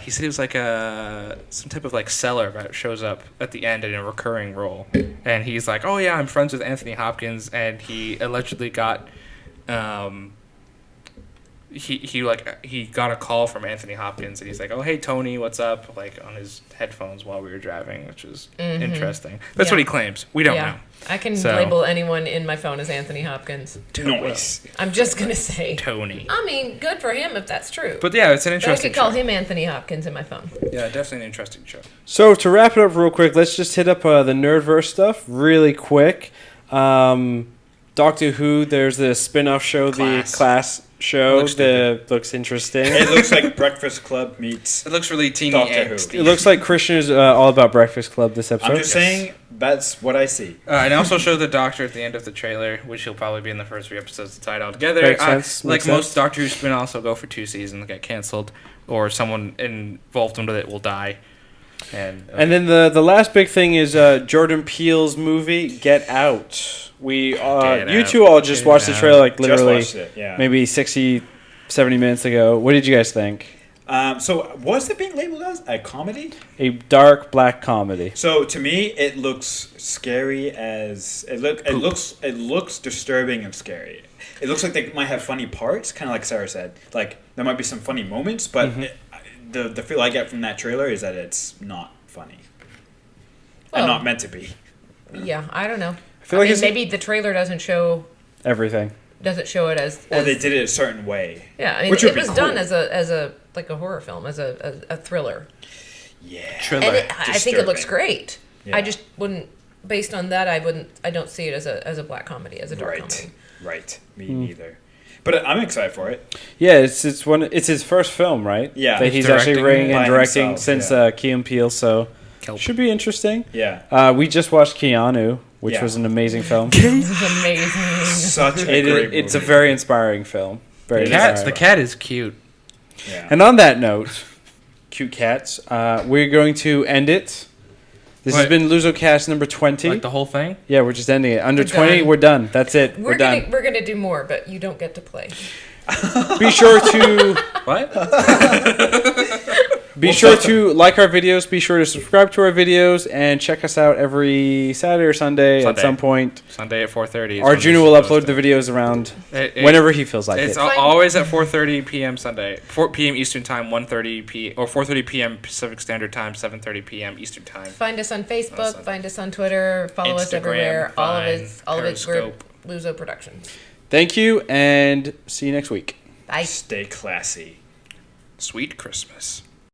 S4: He said he was like some type of like seller that shows up at the end in a recurring role, and he's like, "Oh yeah, I'm friends with Anthony Hopkins," and he allegedly got. He got a call from Anthony Hopkins, and he's like, "Oh hey Tony, what's up?" Like on his headphones while we were driving, which is interesting. That's
S2: Yeah.
S4: what he claims. We don't
S2: yeah.
S4: know.
S2: I can
S4: So-
S2: label anyone in my phone as Anthony Hopkins.
S3: Nice.
S2: I'm just gonna say.
S4: Tony.
S2: I mean, good for him if that's true.
S4: But yeah, it's an
S2: But I
S4: interesting
S2: could call
S4: show.
S2: him Anthony Hopkins in my phone.
S4: Yeah, definitely an interesting show.
S5: So to wrap it up real quick, let's just hit up the Nerdverse stuff really quick. Doctor Who, there's the spin-off show,
S3: Class.
S5: the Class show.
S4: Looks
S5: Looks interesting.
S3: It looks like Breakfast Club meets.
S4: It looks really teeny
S3: Doctor Who.
S4: angsty.
S5: It looks like Christian is all about Breakfast Club this episode.
S3: I'm just saying that's what I see.
S4: And also show the Doctor at the end of the trailer, which he'll probably be in the first 3 episodes tied all together.
S5: Makes sense,
S4: Like
S5: makes
S4: most
S5: sense.
S4: Doctor Who spin-offs, will go for 2 seasons, get canceled, or someone involved with it will die. And
S5: And then the last big thing is Jordan Peele's movie Get Out. We
S4: Get
S5: you
S4: Out.
S5: two all just
S4: Get
S5: watched the
S4: Out.
S5: trailer like literally
S3: Just watched it. Yeah.
S5: maybe 60, 70 minutes ago. What did you guys think?
S3: So was it being labeled as a comedy?
S5: A dark black comedy.
S3: So to me, it looks scary as it looks disturbing and scary. It looks like they might have funny parts, kind of like Sarah said. Like there might be some funny moments, but the feel I get from that trailer is that it's not funny and not meant to be.
S2: Yeah, I don't know.
S5: I feel like
S2: maybe the trailer doesn't show
S5: everything.
S2: Doesn't show it as
S3: or they did it a certain way.
S2: Yeah, I mean,
S3: which
S2: it was
S3: cool.
S2: done as a like a horror film, as a thriller.
S3: Yeah,
S2: and I think it looks great.
S3: Yeah.
S2: I just wouldn't, based on that, I don't see it as a black comedy, as a dark comedy.
S3: Right, me neither. But I'm excited for it.
S5: Yeah, it's his first film, right?
S3: Yeah,
S5: that he's actually writing and directing
S3: himself,
S5: since Key and Peele, so should be interesting.
S3: Yeah,
S5: we just watched Keanu, which was an amazing film.
S2: This is amazing.
S3: Such a great movie.
S5: It's a very inspiring film. Very inspiring.
S4: The cat is cute.
S3: Yeah.
S5: And on that note, cute cats, we're going to end it. This has been LuZoCast number 20.
S4: Like the whole thing?
S5: Yeah, we're just ending it. Under
S2: We're
S5: 20,
S2: done.
S5: we're done. That's it. We're done.
S2: We're gonna do more, but you don't get to play.
S5: Be sure to
S4: What?
S5: be sure to like our videos. Be sure to subscribe to our videos and check us out every Saturday or Sunday at some point.
S4: Sunday at 4:30.
S5: Arjuna will upload the videos around whenever he feels like
S4: it's
S5: it.
S4: always at 4:30 p.m. Sunday, 4 p.m. Eastern Time, 4:30 p.m. Pacific Standard Time, 7:30 p.m. Eastern Time.
S2: Find us on Facebook. Find us on Twitter. Follow us everywhere. All of it's group LuZo Productions.
S5: Thank you, and see you next week.
S2: Bye.
S3: Stay classy.
S4: Sweet Christmas.